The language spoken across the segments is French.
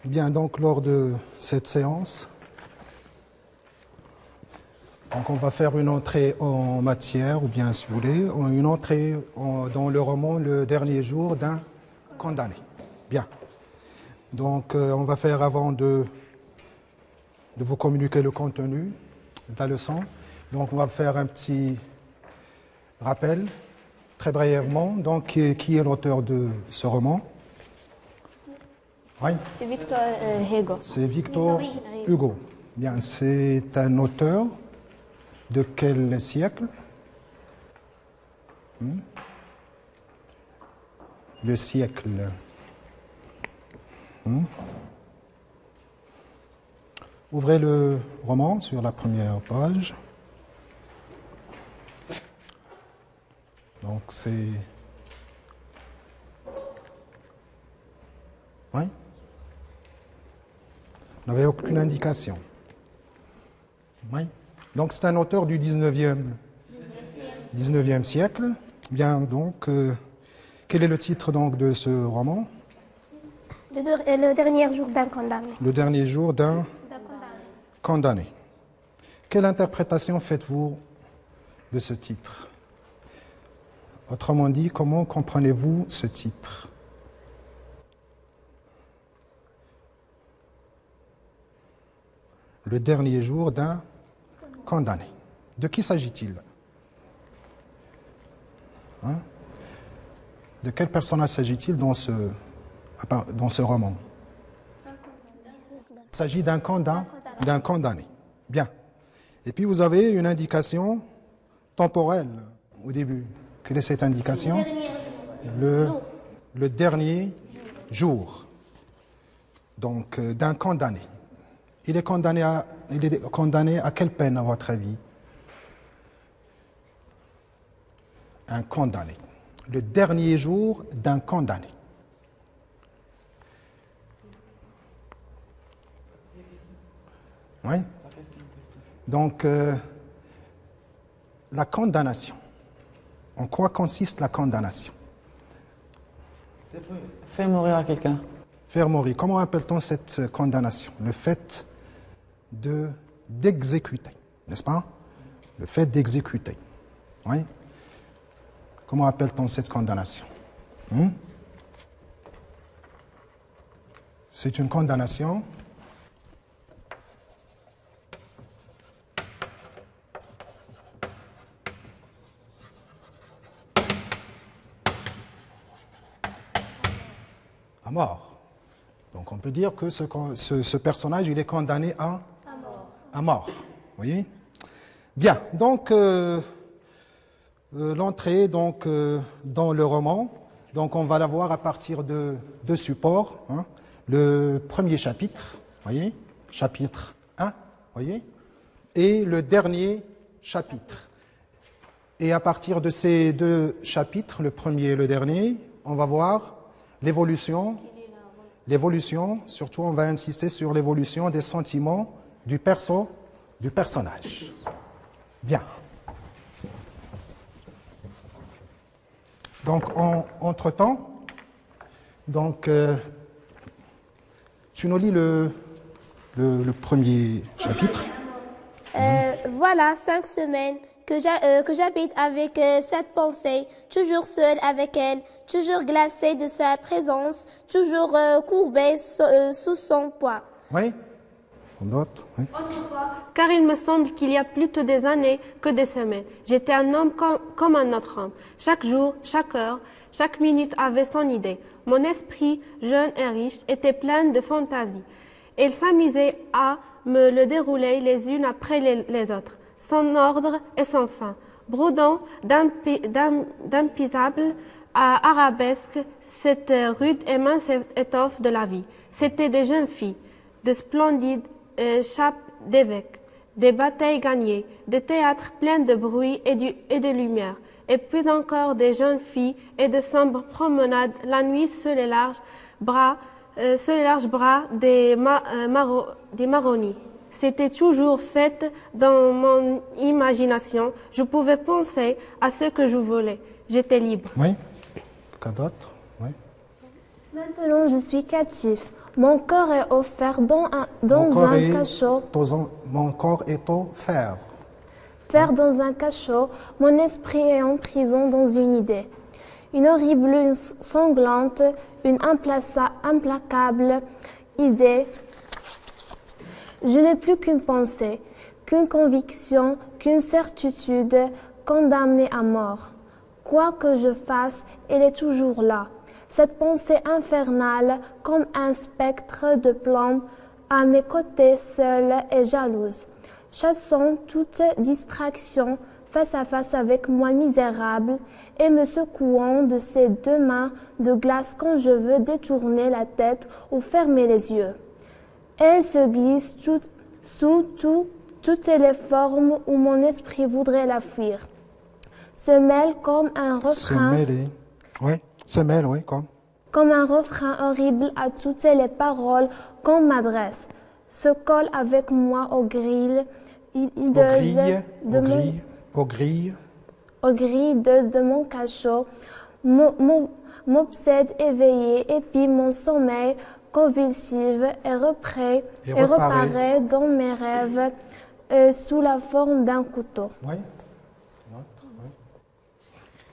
Bien, donc lors de cette séance, donc on va faire une entrée en matière, ou bien si vous voulez, une entrée dans le roman Le dernier jour d'un condamné. Bien. Donc on va faire avant de vous communiquer le contenu de la leçon. Donc on va faire un petit rappel, très brièvement. Donc qui est l'auteur de ce roman? Oui. C'est Victor Hugo. C'est Victor Hugo. Bien, c'est un auteur de quel siècle? Le siècle. Ouvrez le roman sur la première page. Donc c'est... Oui? Vous n'avez aucune indication. Oui? Donc c'est un auteur du 19e siècle. Bien, donc, quel est le titre donc de ce roman? Le dernier jour d'un condamné. Le dernier jour d'un condamné. Quelle interprétation faites-vous de ce titre? Autrement dit, comment comprenez-vous ce titre? Le dernier jour d'un condamné. De qui s'agit-il? De quel personnage s'agit-il dans ce roman? Il s'agit d'un condamné. Bien. Et puis vous avez une indication temporelle au début. Quelle est cette indication? Le dernier jour. Donc d'un condamné. Il est condamné à quelle peine, à votre avis? Un condamné. Le dernier jour d'un condamné. Oui? Donc, la condamnation. En quoi consiste la condamnation? Faire mourir à quelqu'un. Faire mourir. Comment appelle-t-on cette condamnation? Le fait d'exécuter, n'est-ce pas? Le fait d'exécuter. Oui? Comment appelle-t-on cette condamnation? C'est une condamnation à mort. Donc on peut dire que ce personnage, il est condamné à mort. Vous voyez? Bien, donc l'entrée donc, dans le roman, donc on va la voir à partir de deux supports. Le premier chapitre, voyez, chapitre 1, voyez, et le dernier chapitre. Et à partir de ces deux chapitres, le premier et le dernier, on va voir l'évolution, surtout on va insister sur l'évolution des sentiments du personnage. Bien. Donc, entre-temps, donc, tu nous lis le premier chapitre. Voilà 5 semaines que j'habite avec cette pensée, toujours seule avec elle, toujours glacée de sa présence, toujours courbée sous son poids. Oui? D'autres? Oui. Autrefois, car il me semble qu'il y a plutôt des années que des semaines, j'étais un homme comme un autre homme. Chaque jour, chaque heure, chaque minute avait son idée. Mon esprit, jeune et riche, était plein de fantaisie. Il s'amusait à me le dérouler les unes après les autres, sans ordre et sans fin, brodant d'impaissables arabesques cette rude et mince étoffe de la vie. C'étaient des jeunes filles, de splendides chapes d'évêques, des batailles gagnées, des théâtres pleins de bruit et de lumière, et puis encore des jeunes filles et de sombres promenades la nuit sur les larges bras des marronniers. C'était toujours fait dans mon imagination. Je pouvais penser à ce que je voulais. J'étais libre. Oui. Quoi d'autre? Oui. Maintenant, je suis captif. Mon corps est offert dans un cachot. Mon corps est offert. Faire dans un cachot, mon esprit est en prison dans une idée. Une horrible, une sanglante, une implacable idée. Je n'ai plus qu'une pensée, qu'une conviction, qu'une certitude, condamnée à mort. Quoi que je fasse, elle est toujours là. Cette pensée infernale, comme un spectre de plomb, à mes côtés, seule et jalouse. Chassant toute distraction, face à face avec moi misérable, et me secouant de ses deux mains de glace quand je veux détourner la tête ou fermer les yeux. Elle se glisse sous toutes les formes où mon esprit voudrait la fuir. Se mêle comme un refrain. Se mêle, oui, comme. Comme un refrain horrible à toutes les paroles qu'on m'adresse. Se colle avec moi aux grilles de mon cachot, m'obsède éveillé, épie mon sommeil convulsif et reparaît dans mes rêves sous la forme d'un couteau. Oui.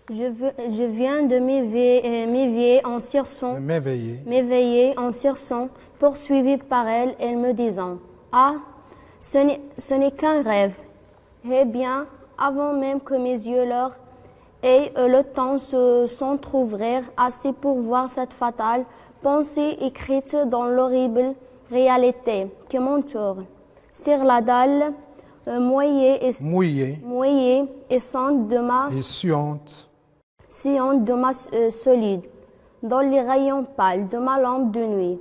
Je viens de m'éveiller en sursaut, poursuivi par elle, elle me disant « Ah, ce n'est qu'un rêve. » Eh bien, avant même que mes yeux leur aient le temps de s'entrouvrir assez pour voir cette fatale pensée écrite dans l'horrible réalité qui m'entoure, sur la dalle mouillée et suante de ma solide, dans les rayons pâles de ma lampe de nuit,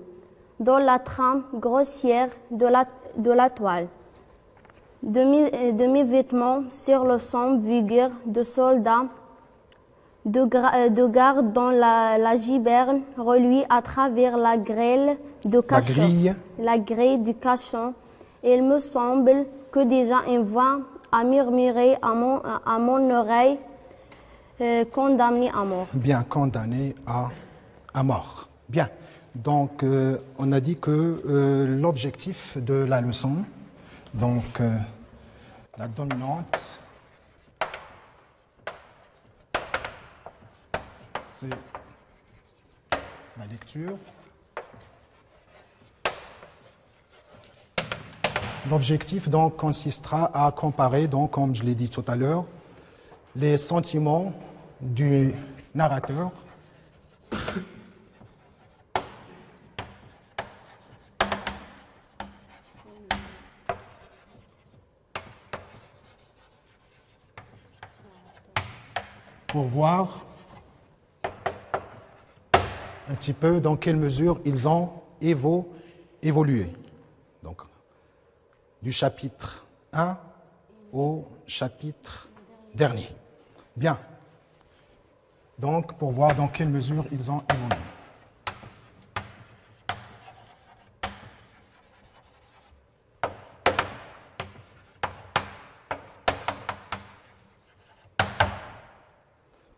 dans la trame grossière de la toile, de mes vêtements sur le sombre vigueur de soldats, de garde dans la giberne reluit à travers la grille du cachot. Il me semble que déjà une voix a murmuré à mon oreille, condamné à mort. Bien, condamné à mort. Bien. Donc, on a dit que l'objectif de la leçon, donc la dominante, c'est la lecture. L'objectif donc consistera à comparer, donc, comme je l'ai dit tout à l'heure, les sentiments du narrateur pour voir un petit peu dans quelle mesure ils ont évolué. Donc, du chapitre 1 au chapitre dernier. Bien. Donc, pour voir dans quelle mesure ils ont évolué.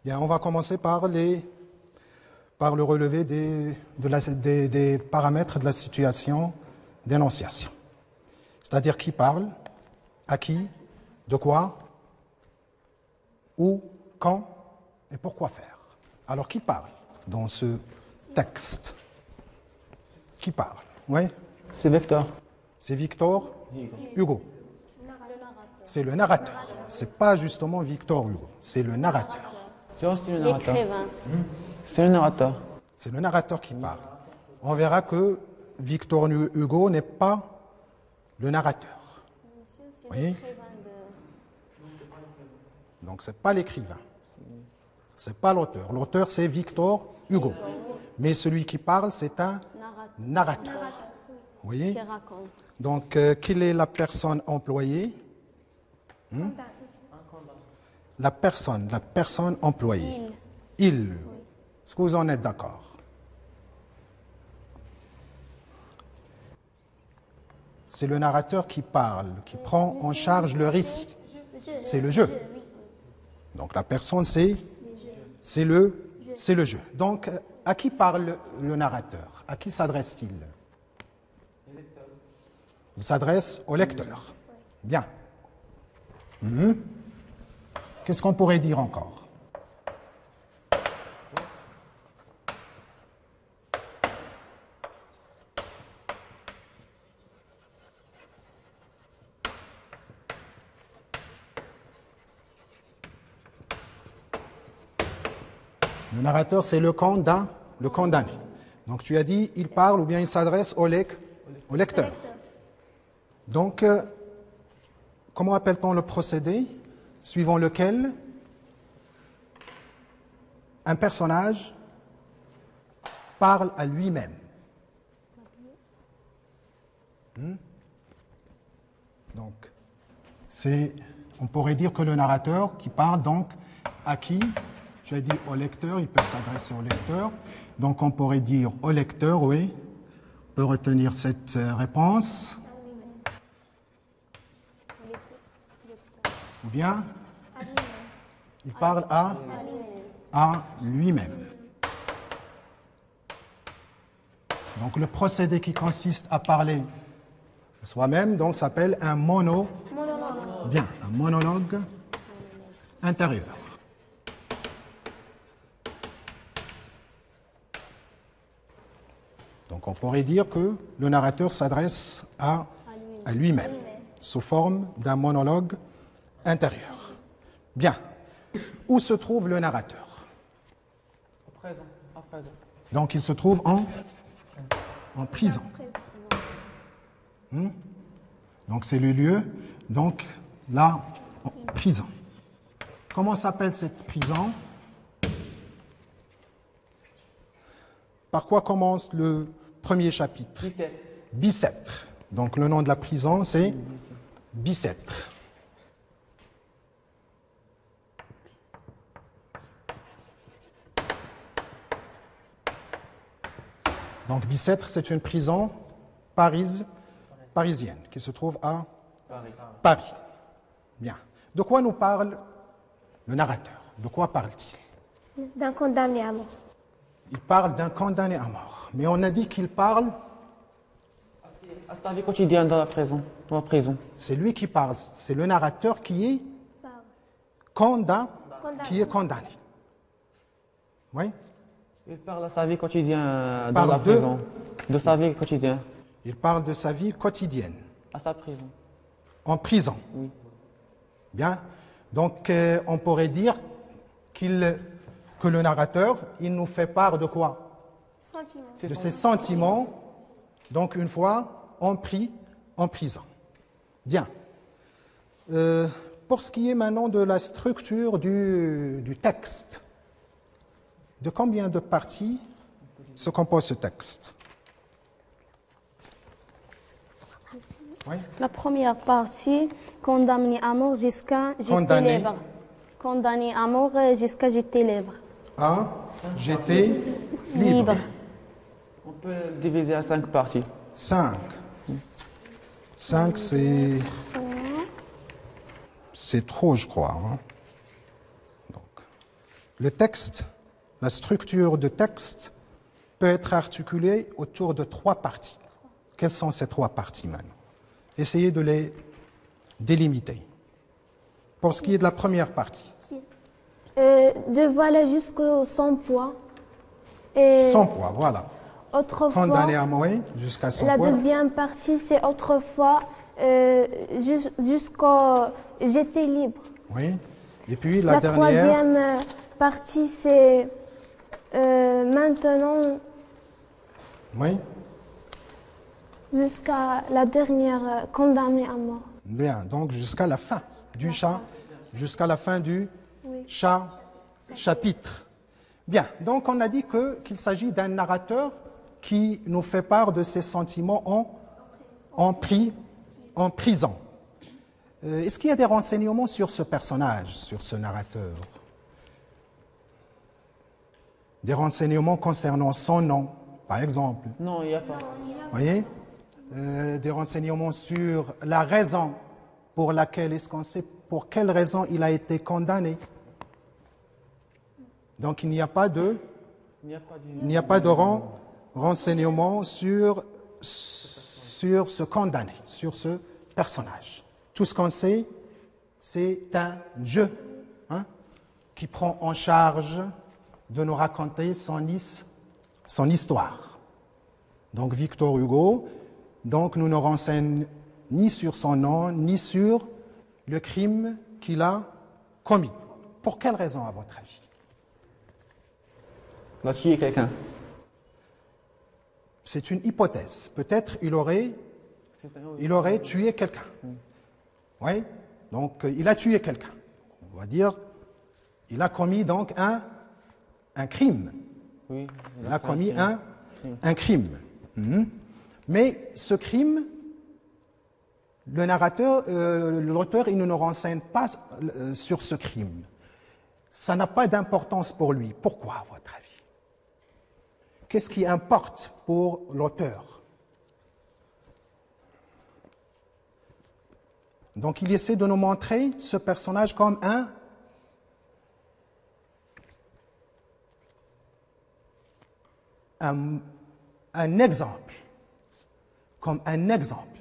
Bien, on va commencer par le relevé des paramètres de la situation d'énonciation. C'est-à-dire qui parle, à qui, de quoi, où, quand et pourquoi faire. Alors, qui parle dans ce texte? Qui parle? Oui? C'est Victor. C'est Victor Hugo. C'est le narrateur. C'est pas justement Victor Hugo, c'est le narrateur. C'est aussi le narrateur. L'écrivain. C'est le narrateur. C'est le narrateur qui parle. On verra que Victor Hugo n'est pas le narrateur. Oui. Donc, ce n'est pas l'écrivain. Ce n'est pas l'auteur. L'auteur, c'est Victor Hugo. Mais celui qui parle, c'est un narrateur. Oui. Donc, quelle est la personne employée? La personne employée. Il. Est-ce que vous en êtes d'accord? C'est le narrateur qui parle, qui prend en charge le récit. C'est le jeu. Donc la personne, c'est le jeu. Donc, à qui parle le narrateur? À qui s'adresse-t-il? Il s'adresse au lecteur. Bien. Qu'est-ce qu'on pourrait dire encore? Le narrateur, c'est le condamné. Donc tu as dit, il parle ou bien il s'adresse au lecteur. Donc, comment appelle-t-on le procédé suivant lequel un personnage parle à lui-même? Donc, on pourrait dire que le narrateur qui parle donc à qui? Tu as dit au lecteur, il peut s'adresser au lecteur. Donc on pourrait dire au lecteur, oui. On peut retenir cette réponse. Ou bien, il parle à lui-même. Donc le procédé qui consiste à parler à soi-même donc s'appelle un monologue. Bien, un monologue intérieur. Donc on pourrait dire que le narrateur s'adresse à lui-même sous forme d'un monologue intérieur. Bien. Où se trouve le narrateur? À présent. Donc il se trouve en prison. Donc c'est le lieu, donc la prison. Comment s'appelle cette prison? Par quoi commence le premier chapitre? Bicêtre. Donc le nom de la prison, c'est Bicêtre. Donc Bicêtre, c'est une prison parisienne qui se trouve à Paris. Bien. De quoi nous parle le narrateur? De quoi parle-t-il? D'un condamné à mort. Il parle d'un condamné à mort. Mais on a dit qu'il parle... À sa vie quotidienne dans la prison. C'est lui qui parle. C'est le narrateur qui est condamné. Oui? Il parle à sa vie quotidienne dans la prison. De sa vie quotidienne. Il parle de sa vie quotidienne. À sa prison. En prison. Oui. Bien. Donc, on pourrait dire que le narrateur, il nous fait part de quoi? De ses sentiments, donc une fois en prison. Bien. Pour ce qui est maintenant de la structure du texte, de combien de parties se compose ce texte? Oui. La première partie, condamné à mort jusqu'à jeter libre. Condamné à mort jusqu'à jeter libre. Ah, j'étais libre. On peut diviser à 5 parties. 5. 5, c'est trop, je crois. Donc, le texte, la structure de texte peut être articulée autour de 3 parties. Quelles sont ces 3 parties maintenant? Essayez de les délimiter. Pour ce qui est de la première partie. De voilà jusqu'au sans poids. Et Sans poids, voilà. autrefois, Condamné à mourir jusqu'à son la poids. deuxième partie, c'est autrefois jusqu'au j'étais libre. Oui. Et puis la La dernière. troisième partie, c'est maintenant Oui. jusqu'à la dernière condamnée à mort. Bien. Donc jusqu'à la fin du jusqu'à la fin du chapitre. Bien. Donc on a dit qu'il s'agit d'un narrateur qui nous fait part de ses sentiments en prison. Est-ce qu'il y a des renseignements sur ce personnage, sur ce narrateur? Des renseignements concernant son nom, par exemple? Non, il n'y a pas. Voyez? Des renseignements sur la raison pour laquelle, est-ce qu'on sait pour quelle raison il a été condamné? Donc il n'y a pas de renseignements sur sur ce condamné, sur ce personnage. Tout ce qu'on sait, c'est un Dieu qui prend en charge de nous raconter son histoire. Donc Victor Hugo, donc nous ne renseigne ni sur son nom, ni sur le crime qu'il a commis. Pour quelle raison, à votre avis? Il a tué quelqu'un. C'est une hypothèse. Peut-être il aurait tué quelqu'un. Oui, donc il a tué quelqu'un. On va dire, il a commis donc un crime. Oui, il a commis un crime. Mais ce crime, le narrateur, l'auteur, il ne nous renseigne pas sur ce crime. Ça n'a pas d'importance pour lui. Pourquoi, à votre avis? Qu'est-ce qui importe pour l'auteur? Donc il essaie de nous montrer ce personnage comme un exemple. Comme un exemple.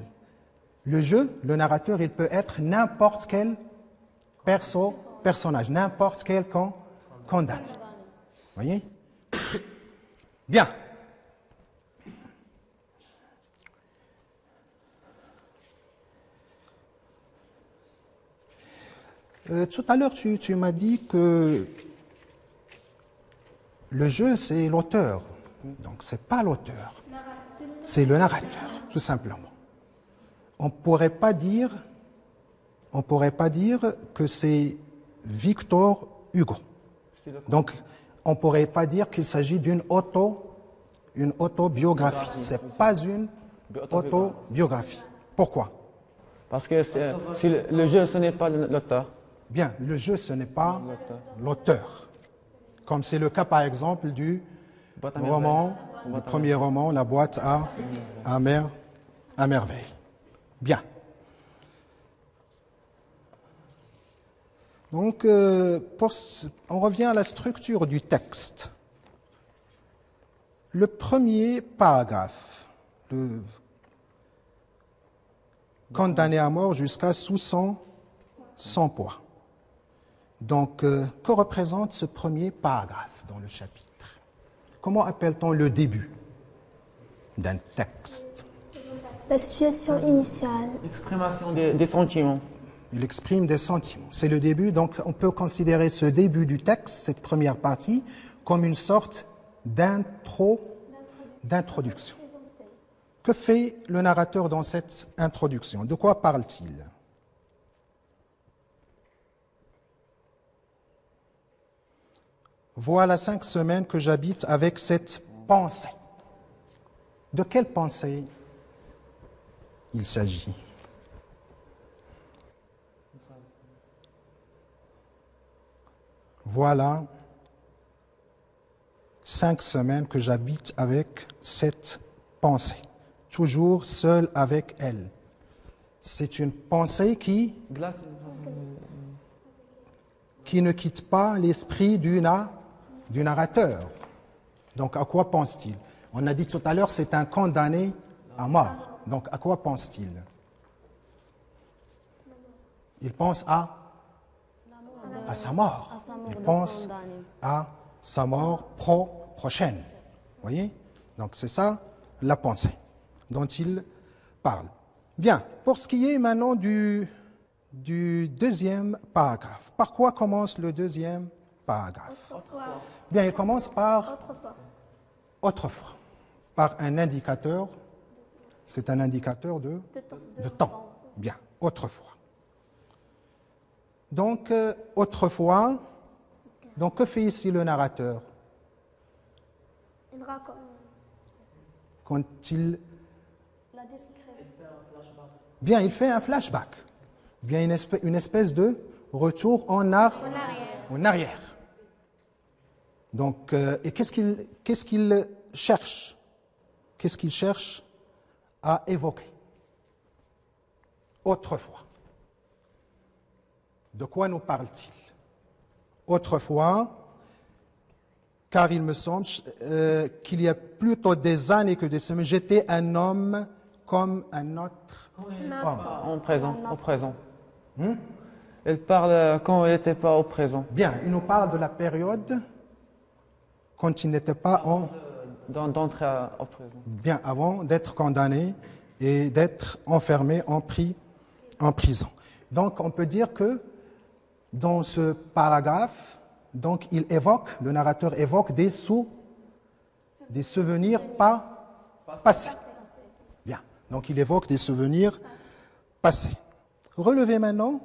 Le jeu, le narrateur, il peut être n'importe quel personnage, n'importe quel condamné. Vous voyez? Bien. Tout à l'heure, tu m'as dit que le jeu, c'est l'auteur. Donc, ce n'est pas l'auteur. C'est le narrateur, tout simplement. On ne pourrait pas dire que c'est Victor Hugo. Donc, on ne pourrait pas dire qu'il s'agit d'une autobiographie. Ce n'est pas une autobiographie. Pourquoi? Parce que le jeu, ce n'est pas l'auteur. Bien, le jeu, ce n'est pas l'auteur. Comme c'est le cas, par exemple, du premier roman, La boîte à merveille. Bien. Donc, on revient à la structure du texte. Le premier paragraphe, le condamné à mort jusqu'à sous son poids. Donc, que représente ce premier paragraphe dans le chapitre? Comment appelle-t-on le début d'un texte? La situation initiale. L'exprimation des sentiments. Il exprime des sentiments. C'est le début, donc on peut considérer ce début du texte, cette première partie, comme une sorte d'introduction. Que fait le narrateur dans cette introduction? De quoi parle-t-il? Voilà 5 semaines que j'habite avec cette pensée. De quelle pensée il s'agit? Voilà 5 semaines que j'habite avec cette pensée, toujours seul avec elle. C'est une pensée qui ne quitte pas l'esprit du narrateur. Donc, à quoi pense-t-il? On a dit tout à l'heure, c'est un condamné à mort. Donc, à quoi pense-t-il? Il pense à sa mort. Il pense à sa mort prochaine. Vous voyez? Donc, c'est ça la pensée dont il parle. Bien, pour ce qui est maintenant du deuxième paragraphe. Par quoi commence le deuxième paragraphe? Bien, il commence par autrefois, par un indicateur. C'est un indicateur de temps. Bien, autrefois. Donc, autrefois, donc que fait ici le narrateur? Il raconte. Quand il... Bien, il fait un flashback. Bien, une espèce de retour en arrière. Donc, et qu'est-ce qu'il cherche? Qu'est-ce qu'il cherche à évoquer? Autrefois. De quoi nous parle-t-il? Autrefois, car il me semble qu'il y a plutôt des années que des semaines, j'étais un homme comme un autre homme. En présent, au présent. Elle parle quand elle n'était pas au présent. Bien, il nous parle de la période quand il n'était pas en... D'entrer au présent. Bien, avant d'être condamné et d'être enfermé en prison. Donc, on peut dire que dans ce paragraphe, donc, le narrateur évoque des souvenirs passés. Bien, donc il évoque des souvenirs passés. Relevez maintenant,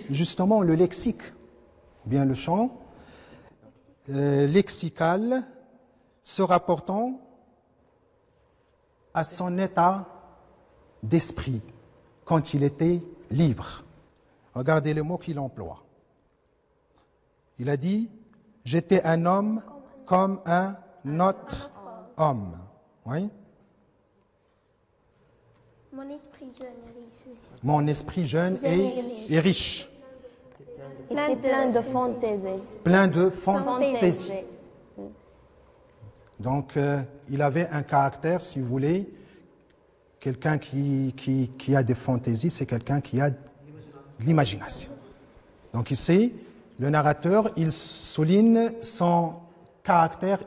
justement, le lexique, bien le champ lexical se rapportant à son état d'esprit quand il était libre. Regardez les mots qu'il emploie. Il a dit « J'étais un homme comme un autre homme. » Oui. Mon esprit jeune et riche. Mon esprit jeune et riche. Il était plein de fantaisie. Plein de fantaisie. Donc, il avait un caractère, si vous voulez, quelqu'un qui a des fantaisies, c'est quelqu'un qui a de l'imagination. Donc ici, le narrateur, il souligne son caractère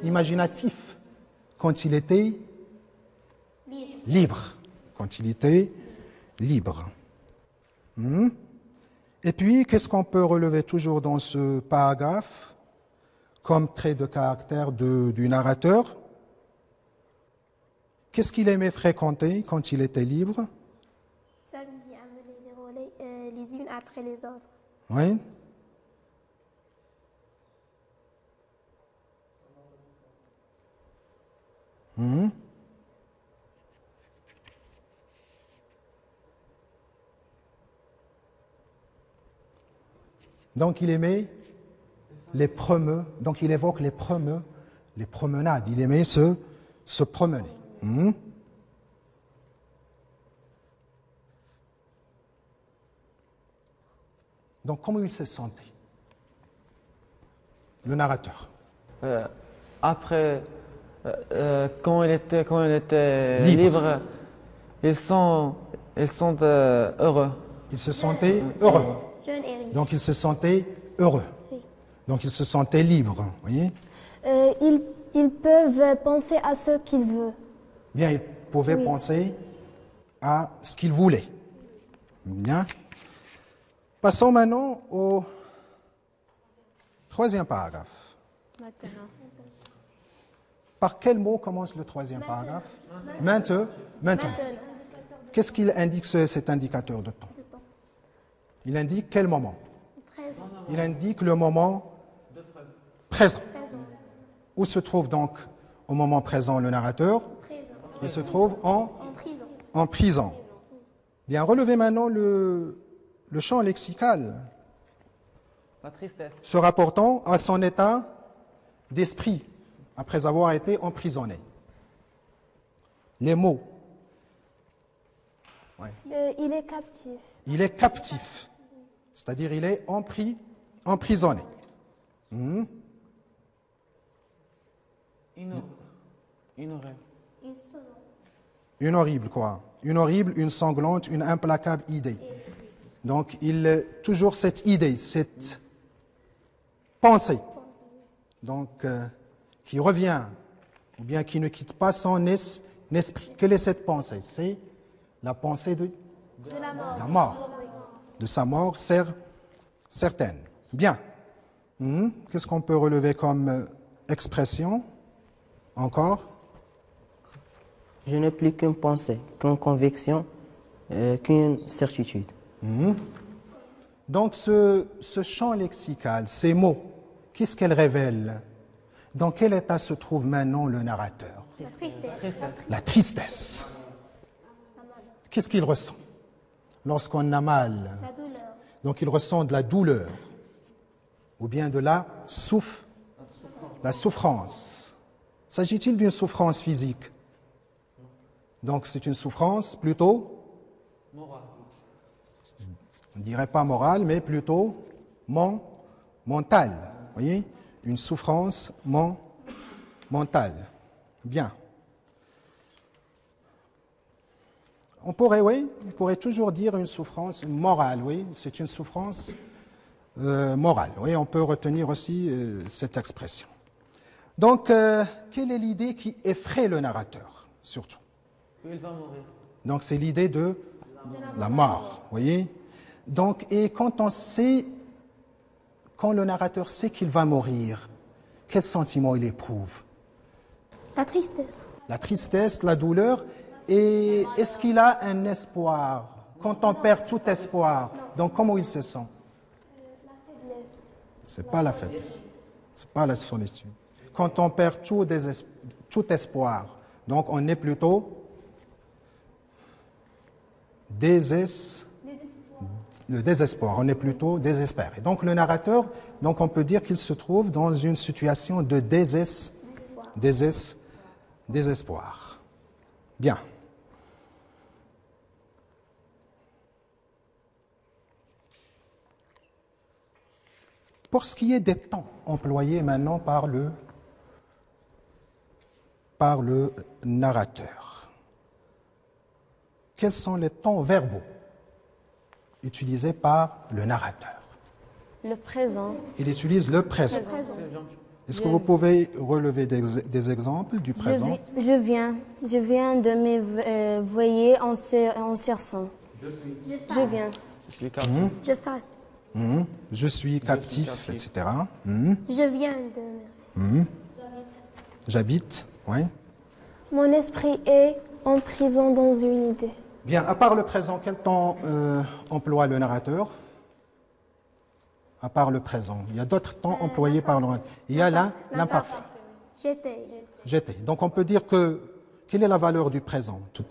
imaginatif quand il était libre. Quand il était libre. Et puis, qu'est-ce qu'on peut relever toujours dans ce paragraphe comme trait de caractère du narrateur? Qu'est-ce qu'il aimait fréquenter quand il était libre? S'amuser à mener les relais les unes après les autres. Oui. Donc il aimait les promenades, donc il évoque les promenades, il aimait se promener. Donc comment il se sentait, le narrateur? Après, quand il était libre, ils sont heureux. Il se sentait heureux. Jeune et riche. Donc il se sentait heureux. Donc il se sentait libre. Voyez? Ils peuvent penser à ce qu'ils veulent. Bien, il pouvait penser à ce qu'il voulait. Bien. Passons maintenant au troisième paragraphe. Maintenant. Par quel mot commence le troisième paragraphe? Maintenant. Qu'est-ce qu'il indique, cet indicateur de temps? Il indique quel moment? Présent. Il indique le moment présent. Où se trouve donc au moment présent le narrateur? Il se trouve en prison. Bien, relevez maintenant le champ lexical. La tristesse. Se rapportant à son état d'esprit après avoir été emprisonné. Les mots. Ouais. Il est captif. Il est captif, c'est-à-dire il est emprisonné. Une horrible quoi? Une horrible, une sanglante, une implacable idée. Donc il toujours cette idée, cette pensée, donc qui revient ou bien qui ne quitte pas son esprit. Quelle est cette pensée? C'est la pensée de la mort, de sa mort certaine. Bien. Qu'est-ce qu'on peut relever comme expression encore? Je n'ai plus qu'une pensée, qu'une conviction, qu'une certitude. Donc ce champ lexical, ces mots, qu'est-ce qu'elles révèlent? Dans quel état se trouve maintenant le narrateur? La tristesse. La tristesse. Qu'est-ce qu'il ressent lorsqu'on a mal? La douleur. Donc il ressent de la douleur ou bien de la souffrance. S'agit-il d'une souffrance physique? Donc c'est une souffrance plutôt morale. On ne dirait pas morale, mais plutôt mentale. Voyez? Une souffrance mentale. Bien. On pourrait toujours dire une souffrance morale, oui, c'est une souffrance morale. Oui, on peut retenir aussi cette expression. Donc, quelle est l'idée qui effraie le narrateur, surtout? Il va mourir. Donc, c'est l'idée de la mort, vous voyez? Donc, et quand le narrateur sait qu'il va mourir, quel sentiment il éprouve? La tristesse. La tristesse, la douleur. Et est-ce qu'il a un espoir? Quand on perd tout espoir, donc comment il se sent? La faiblesse. C'est pas la faiblesse, c'est pas la solitude. Quand on perd tout espoir, donc on est plutôt le désespoir, on est plutôt désespéré. Donc le narrateur, donc on peut dire qu'il se trouve dans une situation de désespoir. Bien. Pour ce qui est des temps employés maintenant par le narrateur, quels sont les temps verbaux utilisés par le narrateur? Le présent. Il utilise le présent. Est-ce que vous pouvez relever des exemples du présent? Je viens de m'éveiller en cherchant. Je viens. Je suis captif. Je fasse. Je suis captif, etc. Je viens de... J'habite, oui. Mon esprit est en prison dans une idée. Bien, à part le présent, quel temps emploie le narrateur? À part le présent, il y a d'autres temps employés par le narrateur. Il y a l'imparfait. J'étais. Donc on peut dire que, quelle est la valeur du présent, tout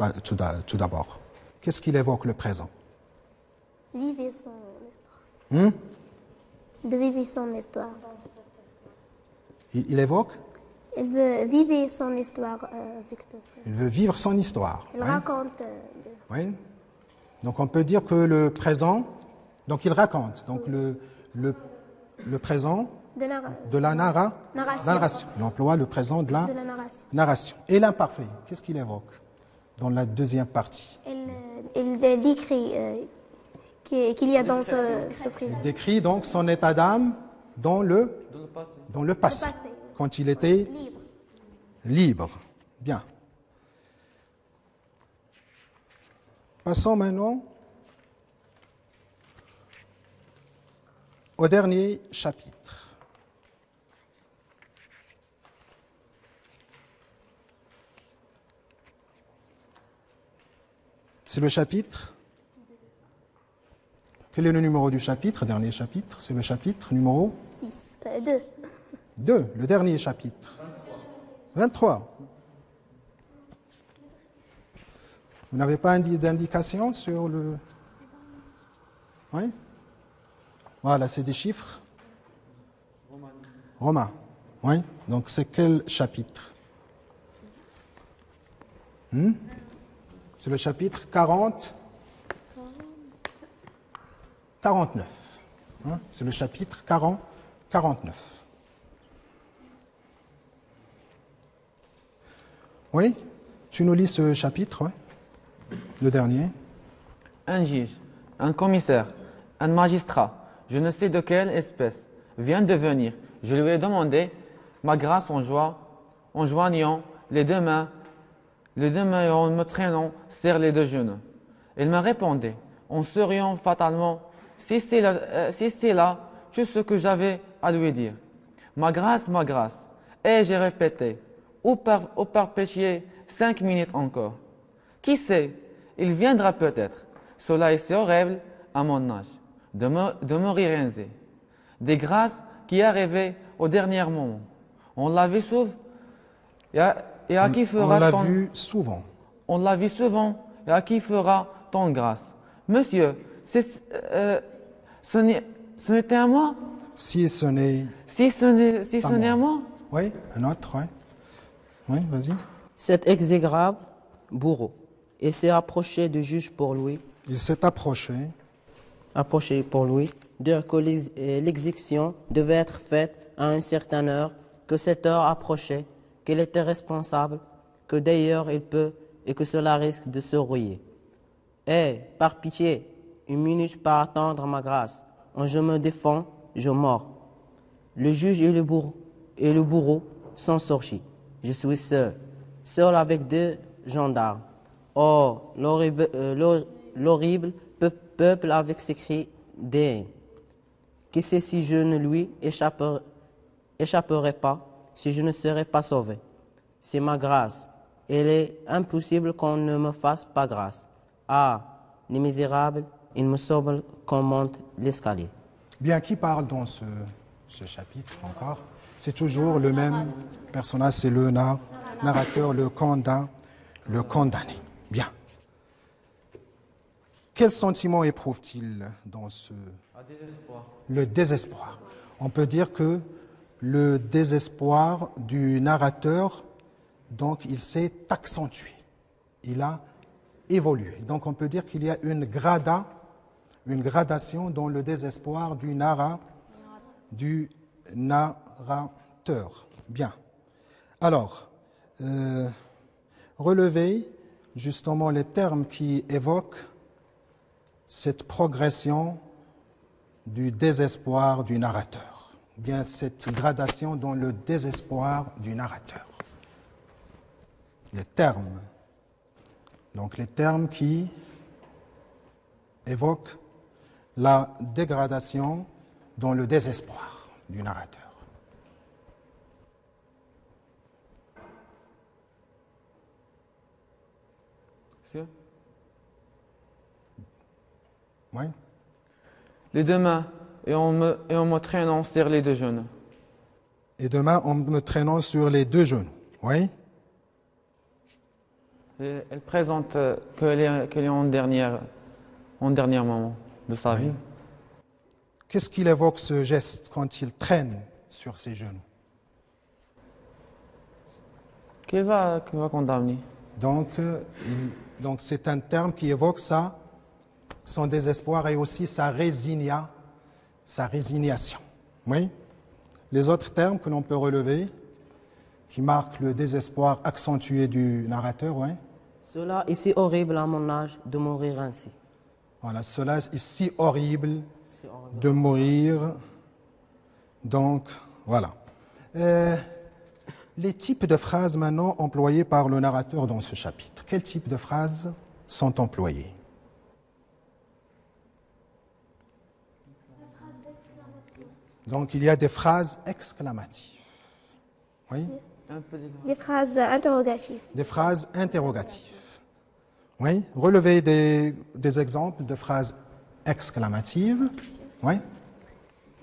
d'abord? Qu'est-ce qu'il évoque, le présent? Vivre son histoire. De vivre son histoire. Il évoque? Il veut vivre son histoire avec le frère. Il veut vivre son histoire. Il raconte. Oui. Donc on peut dire que le présent, donc il raconte. Donc le présent de la narration. Il emploie le présent de la narration. Et l'imparfait, qu'est-ce qu'il évoque dans la deuxième partie? Il décrit qu'il y a dans ce présent. Il décrit donc son état d'âme dans le passé, quand il était libre. Bien. Passons maintenant au dernier chapitre. C'est le chapitre. Quel est le numéro du chapitre? Dernier chapitre, c'est le chapitre numéro 2. 2, le dernier chapitre. 23. Vous n'avez pas d'indication sur le... Oui? Voilà, c'est des chiffres. Romains. Oui? Donc c'est quel chapitre? C'est le chapitre 49. C'est le chapitre 49. Oui? Tu nous lis ce chapitre, oui? Le dernier. Un juge, un commissaire, un magistrat, je ne sais de quelle espèce, vient de venir. Je lui ai demandé ma grâce en joignant les deux mains et en me traînant serre les deux genoux. Il m'a répondu en souriant fatalement, si c'est là tout ce que j'avais à lui dire. Ma grâce, et j'ai répété, ou par péché 5 minutes encore. Qui sait, il viendra peut-être. Cela est si horrible à mon âge, de mourir ainsi. Des grâces qui arrivaient au dernier moment. On l'a vu souvent. Et à qui fera on l'a vu souvent. On l'a vu souvent. Et à qui fera ton grâce? Monsieur, ce n'était à moi? Si ce n'est à moi? Oui, un autre, oui. Oui, vas-y. Cet exécrable bourreau, et s'est approché du juge pour lui. Il s'est approché pour lui, dire que l'exécution devait être faite à une certaine heure, que cette heure approchait, qu'il était responsable, que d'ailleurs il peut et que cela risque de se rouiller. Eh, par pitié, une minute par attendre ma grâce. Quand je me défends, je mords. Le juge et le bourreau sont sortis. Je suis seul avec 2 gendarmes. Oh, l'horrible peuple avec ses cris d'haine. Qui sait si je ne lui échapperai pas, si je ne serai pas sauvé. C'est ma grâce. Il est impossible qu'on ne me fasse pas grâce. Ah, les misérables, ils me sauvent qu'on monte l'escalier. Bien, qui parle dans ce chapitre encore? C'est toujours le même personnage, c'est le narrateur, le condamné. Bien. Quel sentiment éprouve-t-il dans ce... Le désespoir. On peut dire que le désespoir du narrateur, donc il s'est accentué. Il a évolué. Donc on peut dire qu'il y a une gradation dans le désespoir du narrateur. Bien. Alors, relevez justement les termes qui évoquent cette progression du désespoir du narrateur. Bien, cette gradation dans le désespoir du narrateur. Les termes. Donc les termes qui évoquent la dégradation dans le désespoir du narrateur. Sûr? Oui. Les 2 mains, et en me traînant sur les 2 genoux. Et demain, en me traînant sur les 2 genoux. Oui. Et elle présente qu'elle est en dernier moment de sa vie. Oui. Qu'est-ce qu'il évoque ce geste quand il traîne sur ses genoux? Qu'il va condamner. Donc c'est un terme qui évoque ça, son désespoir et aussi sa résignation. Oui. Les autres termes que l'on peut relever, qui marquent le désespoir accentué du narrateur, oui. Cela est si horrible à mon âge de mourir ainsi. Voilà, cela est si horrible de mourir. Donc, voilà. Les types de phrases maintenant employées par le narrateur dans ce chapitre. Quels types de phrases sont employés? Donc, il y a des phrases exclamatives. Oui? Des phrases interrogatives. Des phrases interrogatives. Oui? Relevez des exemples de phrases exclamatives. Oui?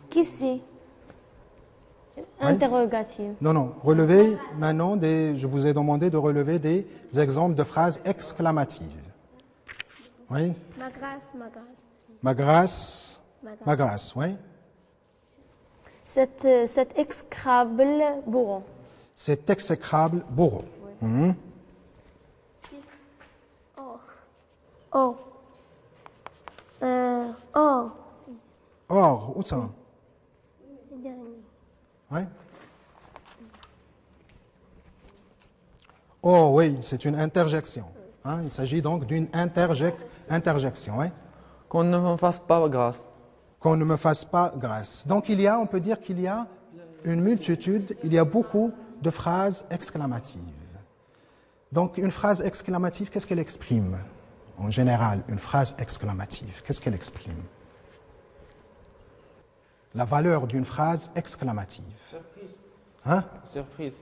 Qui c'est? Interrogative. Non. Relevez maintenant je vous ai demandé de relever des exemples de phrases exclamatives. Oui? Ma grâce, ma grâce. Ma grâce, ma grâce, oui? Cet exécrable bourreau. Cet exécrable bourreau. Mhm. Oh. Oh. Or, où ça? C'est dernier. Oui? Oh oui, c'est une interjection. Hein? Il s'agit donc d'une interjection. Oui? Qu'on ne me fasse pas grâce. Qu'on ne me fasse pas grâce. Donc on peut dire qu'il y a une multitude, il y a beaucoup de phrases exclamatives. Donc une phrase exclamative, qu'est-ce qu'elle exprime? En général, une phrase exclamative, qu'est-ce qu'elle exprime? La valeur d'une phrase exclamative. Surprise. Hein? Surprise.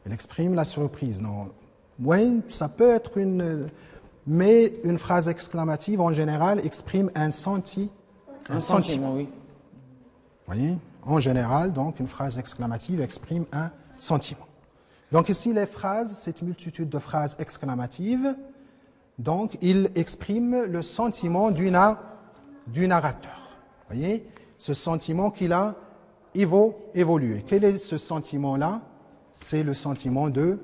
Elle exprime la surprise. Non. Oui, ça peut être mais une phrase exclamative, en général, exprime un sentiment. Oui. Vous voyez? En général, donc, une phrase exclamative exprime un sentiment. Donc ici, cette multitude de phrases exclamatives, donc, il exprime le sentiment du narrateur. Vous voyez? Ce sentiment qu'il a évolué. Quel est ce sentiment-là? C'est le sentiment de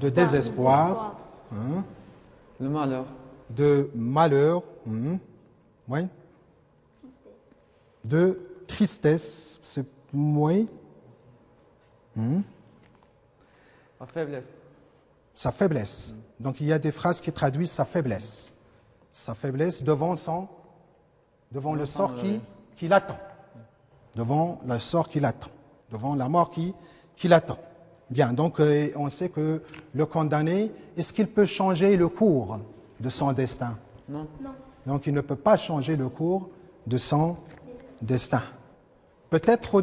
désespoir. Hein? Le malheur. De malheur. Oui. De tristesse. C'est oui. La faiblesse. Sa faiblesse. Donc il y a des phrases qui traduisent sa faiblesse. Sa faiblesse devant le sort qui l'attend. Devant le sort qui l'attend. Devant la mort qui l'attend. Bien, donc on sait que le condamné, est-ce qu'il peut changer le cours de son destin? Non. Donc il ne peut pas changer le cours de son destin. Peut-être,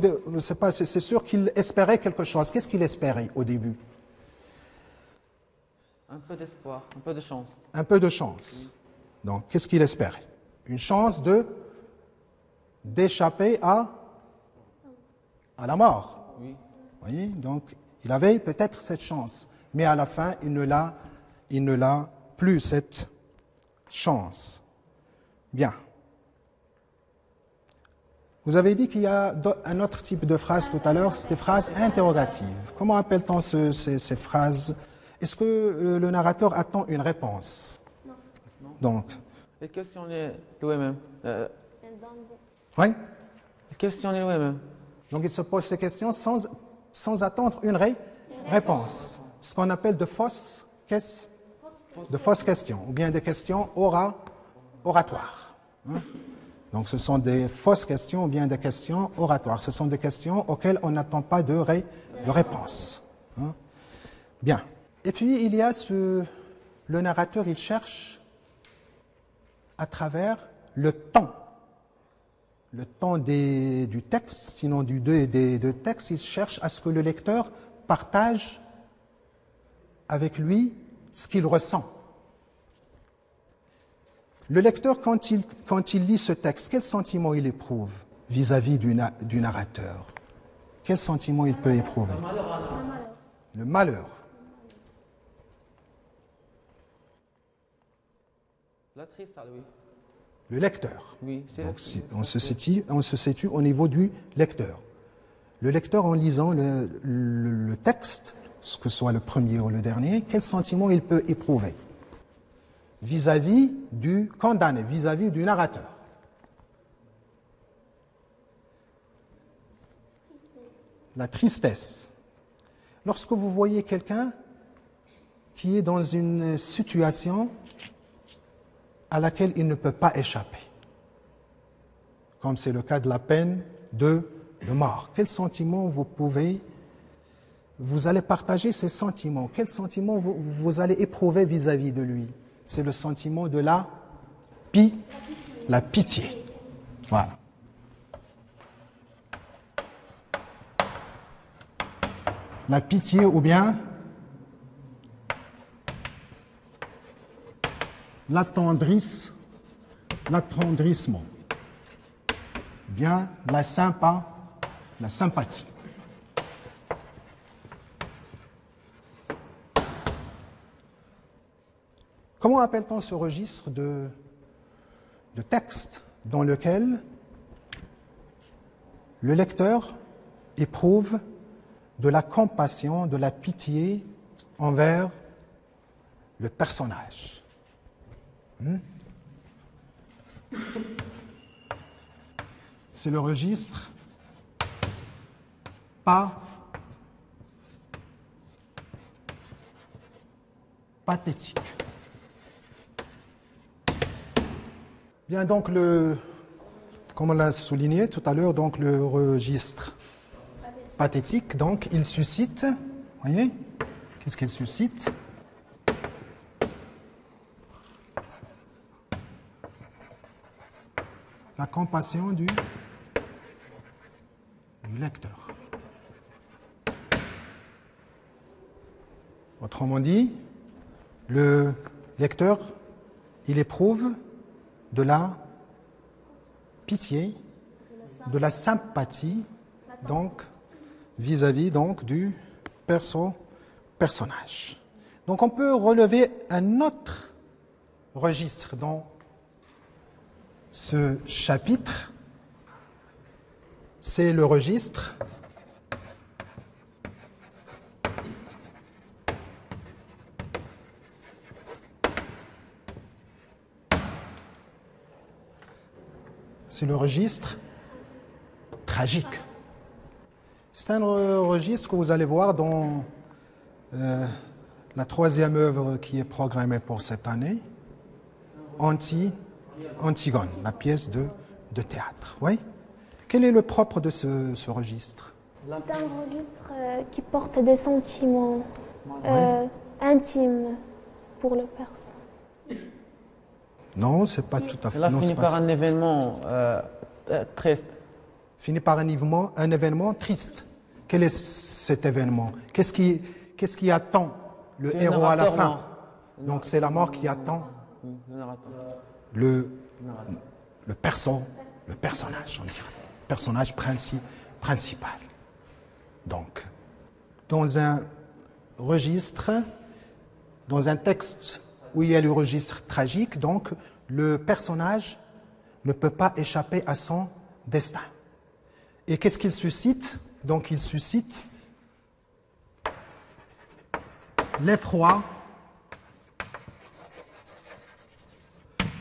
c'est sûr qu'il espérait quelque chose. Qu'est-ce qu'il espérait au début? Un peu d'espoir, un peu de chance. Un peu de chance. Donc, qu'est-ce qu'il espérait? Une chance d'échapper à la mort. Oui. Vous voyez? Donc, il avait peut-être cette chance. Mais à la fin, il ne l'a plus, cette chance. Bien. Vous avez dit qu'il y a un autre type de phrase tout à l'heure, c'est des phrases interrogatives. Comment appelle-t-on ces phrases? Est-ce que le narrateur attend une réponse? Non. Donc. Et questionnez lui-même. Oui? Questionnez lui-même. Donc il se pose ces questions sans attendre une réponse. Ce qu'on appelle de fausses questions, ou bien des questions oratoires. Hein? Donc ce sont des fausses questions ou bien des questions oratoires. Ce sont des questions auxquelles on n'attend pas de réponse. Hein? Bien. Et puis il y a le narrateur, il cherche à travers le temps du texte, sinon des deux textes, il cherche à ce que le lecteur partage avec lui ce qu'il ressent. Le lecteur, quand il lit ce texte, quel sentiment il éprouve vis-à-vis du narrateur? Quel sentiment il peut éprouver? Le malheur. La tristesse, oui. Le lecteur. Oui, donc on se situe au niveau du lecteur. Le lecteur, en lisant le texte, que ce soit le premier ou le dernier, quel sentiment il peut éprouver vis-à-vis du condamné, vis-à-vis du narrateur? La tristesse. Lorsque vous voyez quelqu'un qui est dans une situation à laquelle il ne peut pas échapper, comme c'est le cas de la peine de mort, quel sentiment vous allez partager ces sentiments? Quel sentiment vous allez éprouver vis-à-vis de lui? C'est le sentiment de la pitié. Voilà. La pitié ou bien l'attendrissement. Bien la sympathie. Comment appelle-t-on ce registre de texte dans lequel le lecteur éprouve de la compassion, de la pitié envers le personnage? C'est le registre pathétique. Bien, donc, comme on l'a souligné tout à l'heure, donc le registre pathétique, donc il suscite, voyez, qu'est-ce qu'il suscite? La compassion du lecteur. Autrement dit, le lecteur, il éprouve de la pitié, de la sympathie, donc vis-à-vis donc du personnage. Donc on peut relever un autre registre dans ce chapitre, c'est le registre tragique. C'est un registre que vous allez voir dans la troisième œuvre qui est programmée pour cette année, Antigone, la pièce de théâtre. Oui. Quel est le propre de ce registre? C'est un registre qui porte des sentiments intimes pour le personnage. Non, c'est pas tout à fait. Elle a non, fini c'est pas par ça. un événement triste. Finit par un événement triste. Quel est cet événement? Qu'est-ce qui attend le C'est héros à la narrateur fin? mort. Donc c'est la mort qui attend Le narrateur. le personnage, on dirait. Personnage principal. Donc, dans un registre, dans un texte où il y a le registre tragique, donc le personnage ne peut pas échapper à son destin. Et qu'est-ce qu'il suscite? Donc il suscite l'effroi.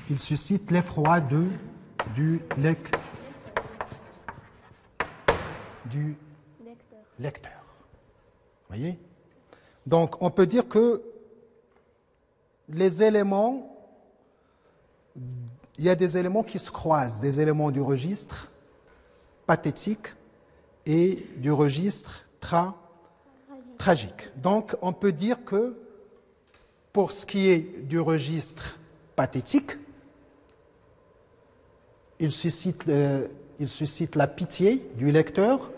Il suscite l'effroi du lecteur. Voyez? Donc on peut dire que les éléments, il y a des éléments qui se croisent, des éléments du registre pathétique et du registre tragique. Donc on peut dire que pour ce qui est du registre pathétique, il suscite la pitié du lecteur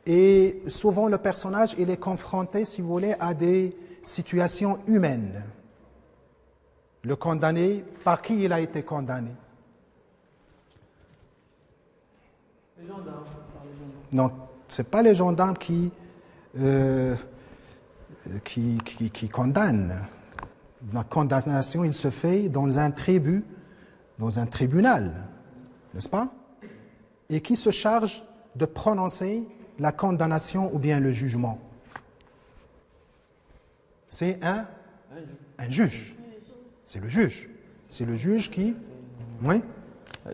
et souvent le personnage il est confronté, si vous voulez, à des situations humaines. Le condamné, par qui il a été condamné? Les gendarmes. Non, ce n'est pas les gendarmes qui condamnent. La condamnation, il se fait dans un tribunal, n'est-ce pas? Et qui se charge de prononcer la condamnation ou bien le jugement? C'est un juge. C'est le juge. C'est le juge qui... Oui?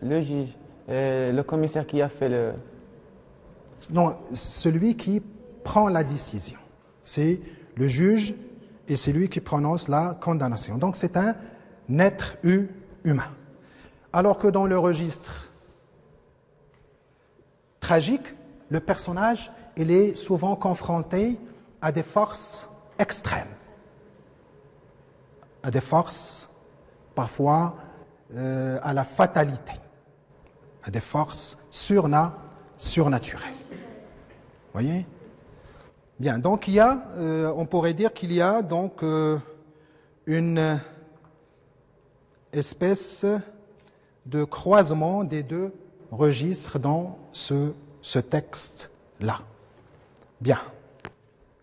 Le juge. Et le commissaire qui a fait le... Non, celui qui prend la décision. C'est le juge et c'est lui qui prononce la condamnation. Donc c'est un être humain. Alors que dans le registre tragique, le personnage, il est souvent confronté à des forces extrêmes, à des forces parfois à la fatalité, à des forces surnaturelles. Voyez? Bien, donc il y a, on pourrait dire qu'il y a donc une espèce de croisement des deux registres dans ce texte-là. Bien.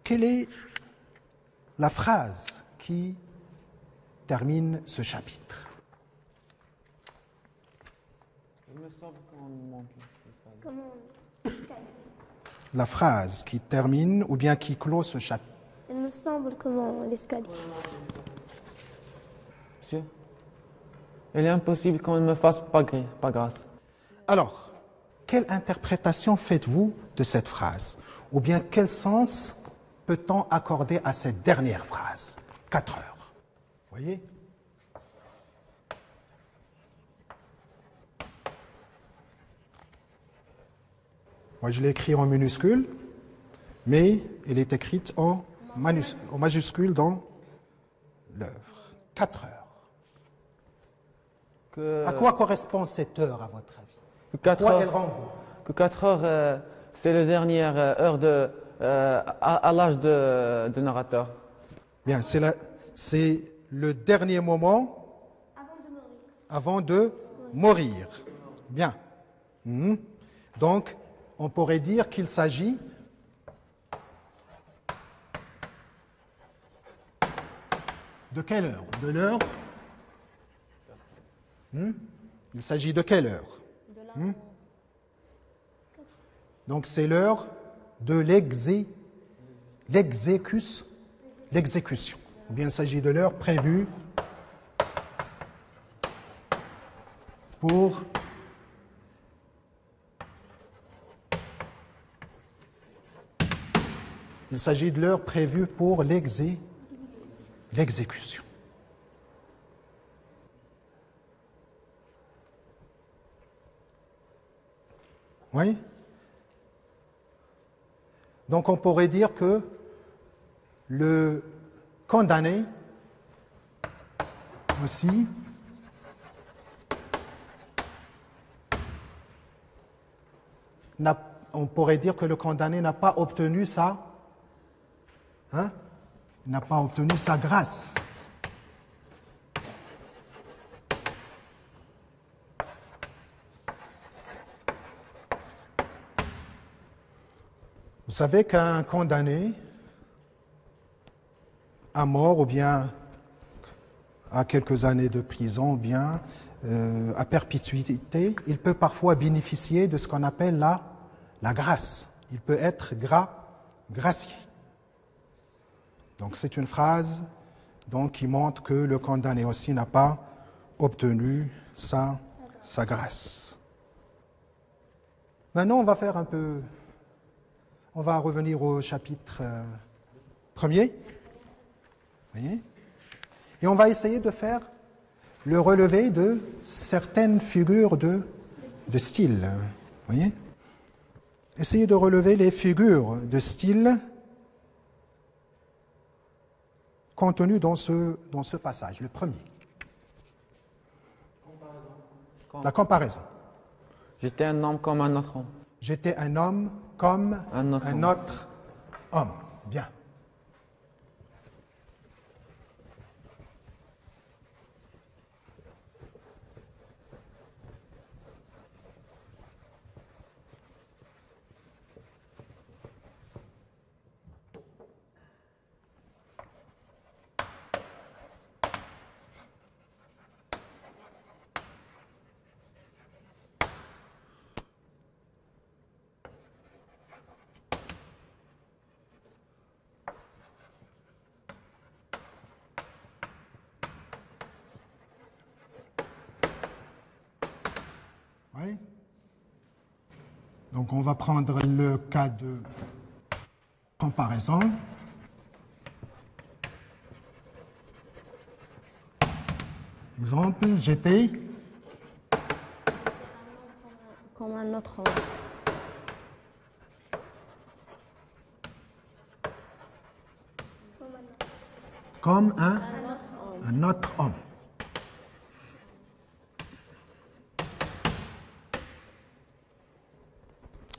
Quelle est la phrase qui termine ce chapitre? Il me semble qu'on manque. La phrase qui termine ou bien qui clôt ce chapitre. Il me semble comment l'escalier. Monsieur, il est impossible qu'on ne me fasse pas grâce. Alors, quelle interprétation faites-vous de cette phrase? Ou bien quel sens peut-on accorder à cette dernière phrase? 4 heures. Voyez? Moi, je l'ai écrit en minuscule, mais elle est écrite en majuscule dans l'œuvre. 4 heures. À quoi correspond cette heure, à votre avis? Que 4 Quoi heures, elle renvoie? que 4 heures, c'est la dernière heure à l'âge de narrateur. Bien, c'est le dernier moment avant de mourir. Bien. Donc, on pourrait dire qu'il s'agit de quelle heure? De l'heure? Il s'agit de quelle heure? Donc c'est l'heure de l'exécution. Ou bien il s'agit de l'heure prévue pour l'exécution. Oui? Donc on pourrait dire que le condamné aussi on pourrait dire que le condamné n'a pas obtenu sa grâce. Vous savez qu'un condamné à mort ou bien à quelques années de prison ou bien à perpétuité, il peut parfois bénéficier de ce qu'on appelle la grâce. Il peut être gracié. Donc c'est une phrase donc, qui montre que le condamné aussi n'a pas obtenu sa grâce. Maintenant, on va revenir au chapitre 1er. Voyez? Et on va essayer de faire le relevé de certaines figures de style. Voyez? Essayez de relever les figures de style contenues dans ce passage, le premier. La comparaison. J'étais un homme comme un autre homme. J'étais un homme comme un autre homme. Bien. Oui. Donc on va prendre le cas de comparaison. Exemple, j'étais comme un autre homme. comme un autre homme.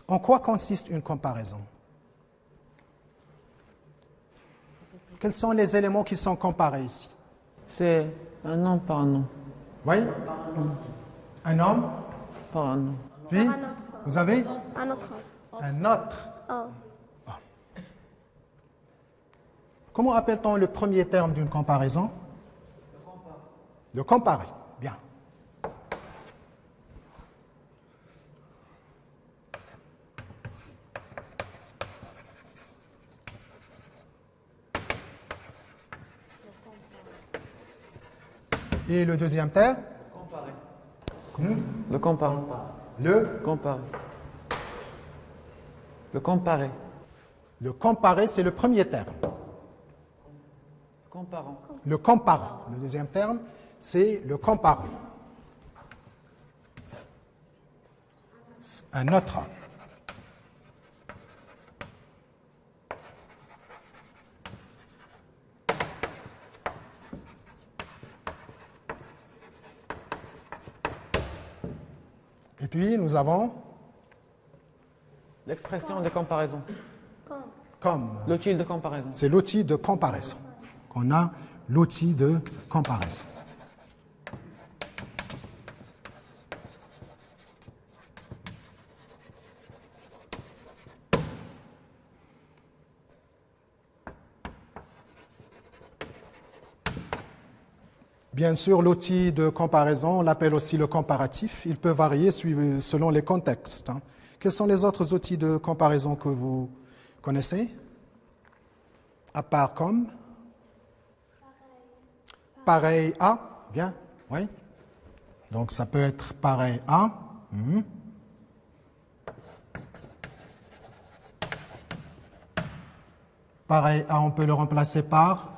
En quoi consiste une comparaison? Quels sont les éléments qui sont comparés ici? C'est un homme par un homme. Oui? Un homme? Par un homme. Puis, vous avez? Un autre. Un autre. Oh. Comment appelle-t-on le premier terme d'une comparaison? Le comparer. Bien. Et le deuxième terme? Le comparer. Le Comparer. Le comparer. Le comparer, c'est le premier terme. Comparant. Le comparant. Le deuxième terme, c'est le comparant. Un autre. Et puis, nous avons L'expression de comparaison. comme. L'outil de comparaison. C'est l'outil de comparaison. On a l'outil de comparaison. Bien sûr, l'outil de comparaison, on l'appelle aussi le comparatif. Il peut varier selon les contextes. Quels sont les autres outils de comparaison que vous connaissez? À part comme? Pareil à? Bien, oui. Donc ça peut être pareil à. Pareil à, on peut le remplacer par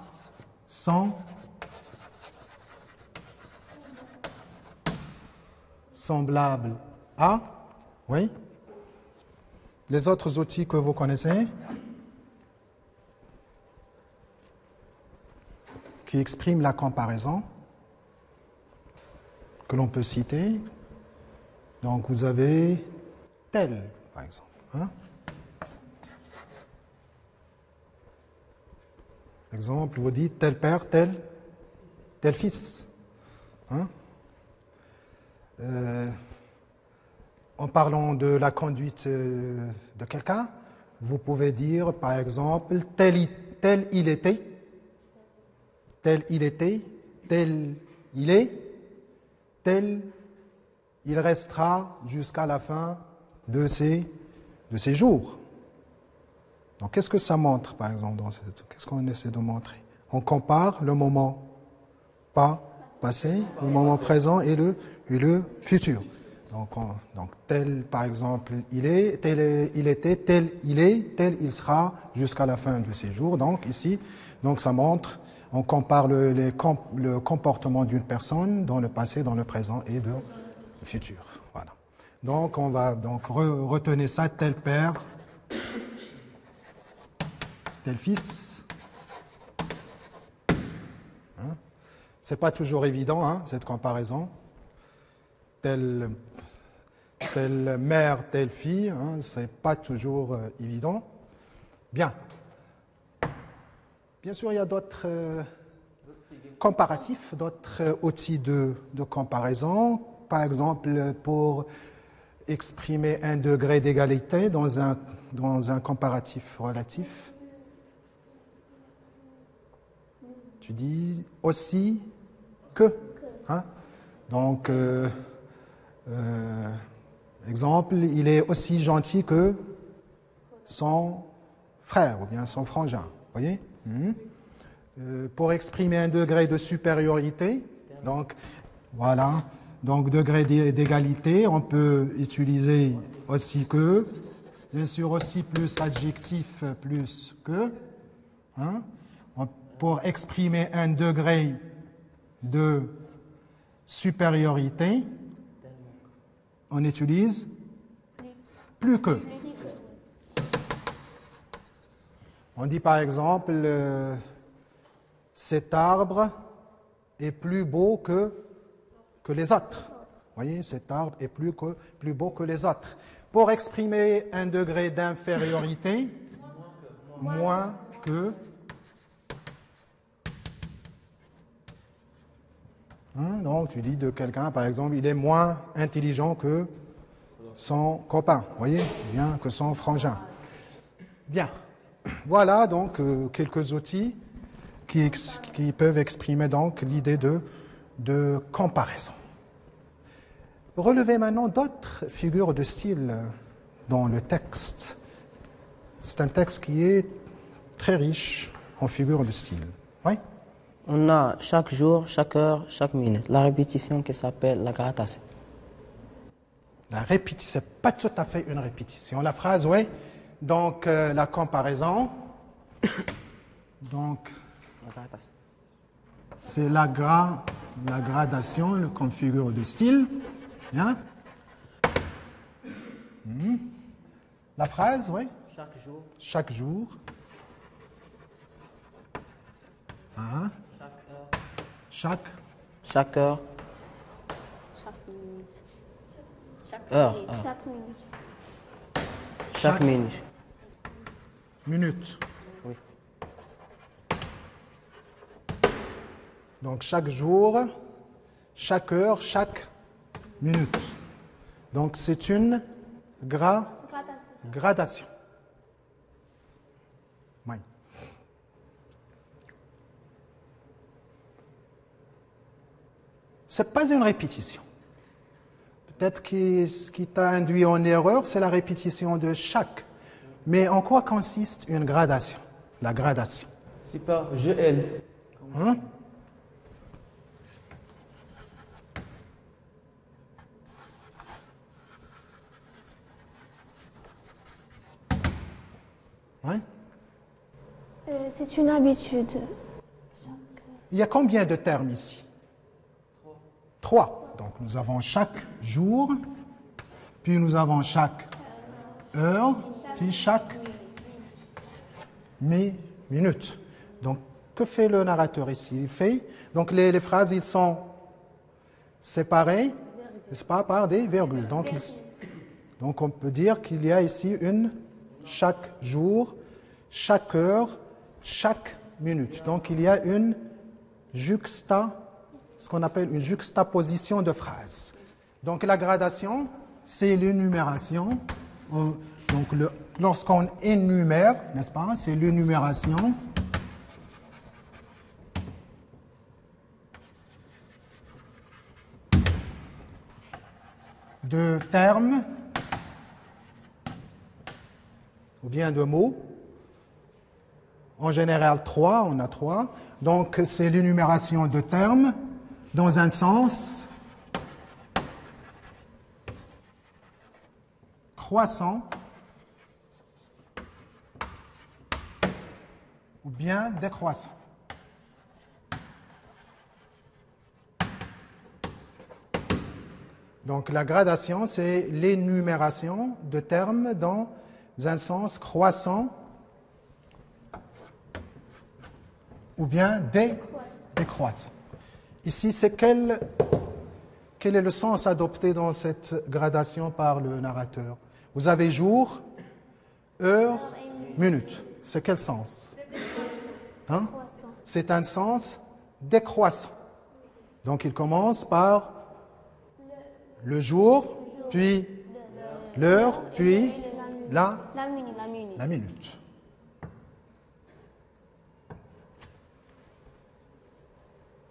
semblable à, oui. Les autres outils que vous connaissez, qui expriment la comparaison, que l'on peut citer. Donc vous avez tel, par exemple. Hein? Exemple, vous dites tel père, tel fils. Hein? En parlant de la conduite de quelqu'un, vous pouvez dire, par exemple, tel il était, tel il était, tel il est, tel il restera jusqu'à la fin de ses jours. Donc, qu'est-ce que ça montre, par exemple, qu'est-ce qu'on essaie de montrer? On compare le moment passé, le moment présent et le futur. Donc, tel, par exemple, il est, tel il était, tel il est, tel il sera jusqu'à la fin de ses jours. Donc, ici, donc ça montre, on compare le comportement d'une personne dans le passé, dans le présent et dans le futur. Voilà. Donc, on va donc retenir ça, tel père, tel fils. Hein? C'est pas toujours évident, hein, cette comparaison. Telle mère, telle fille, hein, c'est pas toujours évident. Bien. Bien sûr, il y a d'autres comparatifs, d'autres outils de comparaison. Par exemple, pour exprimer un degré d'égalité dans un comparatif relatif. Tu dis aussi que. Hein? Donc, exemple, il est aussi gentil que son frère ou bien son frangin. Voyez? Pour exprimer un degré de supériorité, donc voilà, donc degré d'égalité, on peut utiliser aussi que, bien sûr aussi plus adjectif plus que. Hein? Pour exprimer un degré de supériorité, on utilise plus que. On dit par exemple, cet arbre est plus beau que les autres. Vous voyez, cet arbre est plus beau que les autres. Pour exprimer un degré d'infériorité, moins que. Hein, donc tu dis de quelqu'un, par exemple, il est moins intelligent que son copain, vous voyez, bien que son frangin. Bien, voilà donc quelques outils qui peuvent exprimer donc l'idée de comparaison. Relevez maintenant d'autres figures de style dans le texte. C'est un texte qui est très riche en figures de style. Oui? On a chaque jour, chaque heure, chaque minute, la répétition qui s'appelle la gradation. La répétition, c'est pas tout à fait une répétition. La phrase, oui. Donc, la comparaison. Donc, c'est la gradation comme figure de style. Bien. La phrase, oui. Chaque jour. Chaque jour. Ah. Chaque heure. Chaque minute. Minute. Oui. Donc chaque jour, chaque heure, chaque minute. Donc c'est une gradation. Oui. Ce n'est pas une répétition. Peut-être que ce qui t'a induit en erreur, c'est la répétition de chaque. Mais en quoi consiste une gradation? La gradation. C'est pas je, elle. Hein? Oui? C'est une habitude. Il y a combien de termes ici? 3. Donc nous avons chaque jour, puis nous avons chaque heure, puis chaque minute. Donc, que fait le narrateur ici? Il fait, donc les phrases, ils sont séparées, n'est-ce pas, par des virgules. Donc on peut dire qu'il y a ici chaque jour, chaque heure, chaque minute. Donc il y a ce qu'on appelle une juxtaposition de phrases. Donc la gradation, c'est l'énumération. Donc lorsqu'on énumère, n'est-ce pas, c'est l'énumération de termes ou bien de mots. En général, 3, on a 3. Donc c'est l'énumération de termes dans un sens croissant ou bien décroissant. Donc la gradation, c'est l'énumération de termes dans un sens croissant ou bien décroissant. Ici, c'est quel est le sens adopté dans cette gradation par le narrateur? Vous avez jour, heure, minute. C'est quel sens? Hein? C'est un sens décroissant. Donc il commence par le jour, puis l'heure, puis la minute.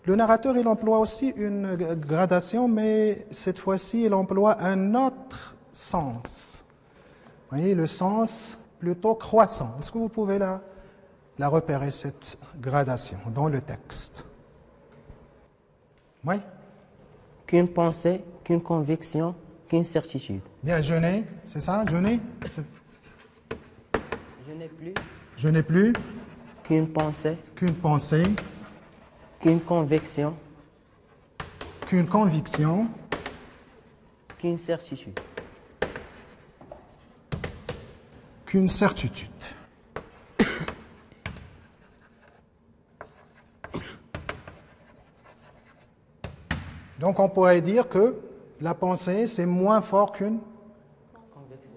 Le narrateur, il emploie aussi une gradation, mais cette fois-ci, il emploie un autre sens. Vous voyez, le sens plutôt croissant. Est-ce que vous pouvez la repérer, cette gradation, dans le texte? Oui? Qu'une pensée, qu'une conviction, qu'une certitude. Bien, je n'ai, c'est ça, je n'ai? Je n'ai plus. Je n'ai plus. Qu'une pensée. Qu'une pensée. Qu'une conviction. Qu'une conviction. Qu'une certitude. Qu'une certitude. Donc on pourrait dire que la pensée, c'est moins fort qu'une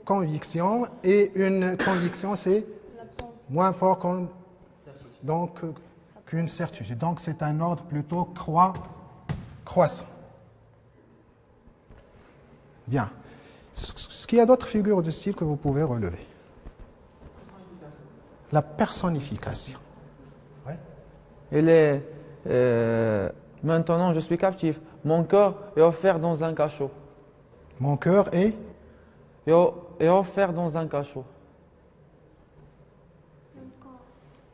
conviction, et une conviction, c'est moins fort qu'une certitude. Donc c'est un ordre plutôt croissant. Bien. Est-ce qu'il y a d'autres figures de style que vous pouvez relever? La personnification. Ouais. Maintenant, je suis captif. Mon cœur est offert dans un cachot. Mon cœur est offert dans un cachot.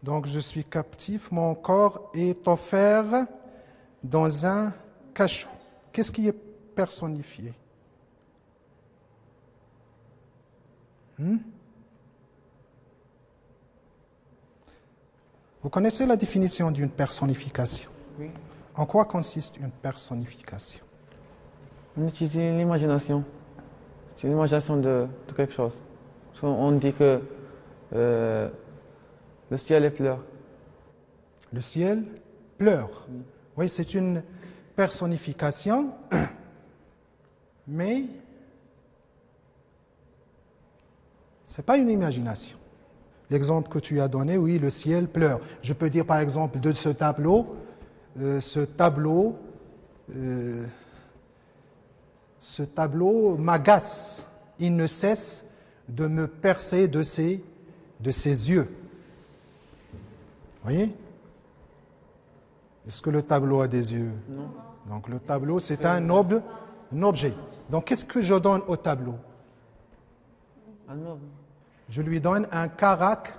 Donc, je suis captif, mon corps est offert dans un cachot. Qu'est-ce qui est personnifié? Vous connaissez la définition d'une personnification? Oui. En quoi consiste une personnification? On utilise l'imagination. C'est l'imagination de quelque chose. On dit que le ciel pleure. Le ciel pleure. Oui, c'est une personnification, mais ce n'est pas une imagination. L'exemple que tu as donné, oui, le ciel pleure. Je peux dire par exemple de ce tableau m'agace. Il ne cesse de me percer de ses yeux. Vous voyez? Est-ce que le tableau a des yeux? Non. Donc le tableau, c'est un objet. Donc qu'est-ce que je donne au tableau? Je lui donne un caractère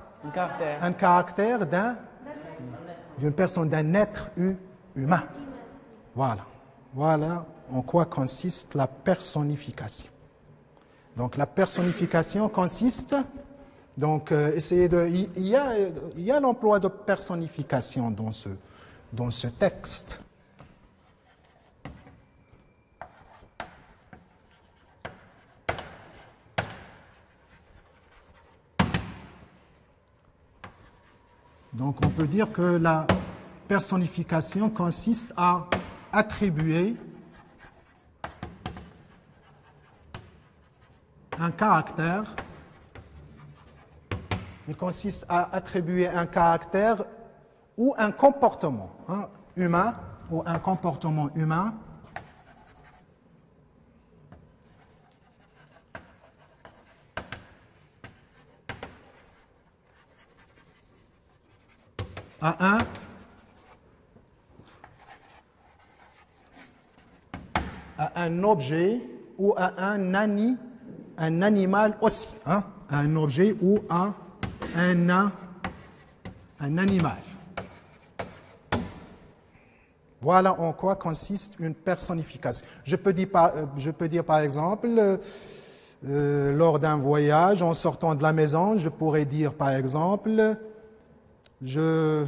d'une personne, d'un être humain. Voilà en quoi consiste la personnification. Donc la personnification consiste, donc il y a l'emploi de personnification dans ce texte. Donc on peut dire que la personnification consiste à attribuer un caractère. Il consiste à attribuer un caractère ou un comportement humain ou un comportement humain à un objet ou à un animal aussi. Un objet ou à un animal. Voilà en quoi consiste une personnification. Je peux dire par exemple, lors d'un voyage, en sortant de la maison, je pourrais dire par exemple, je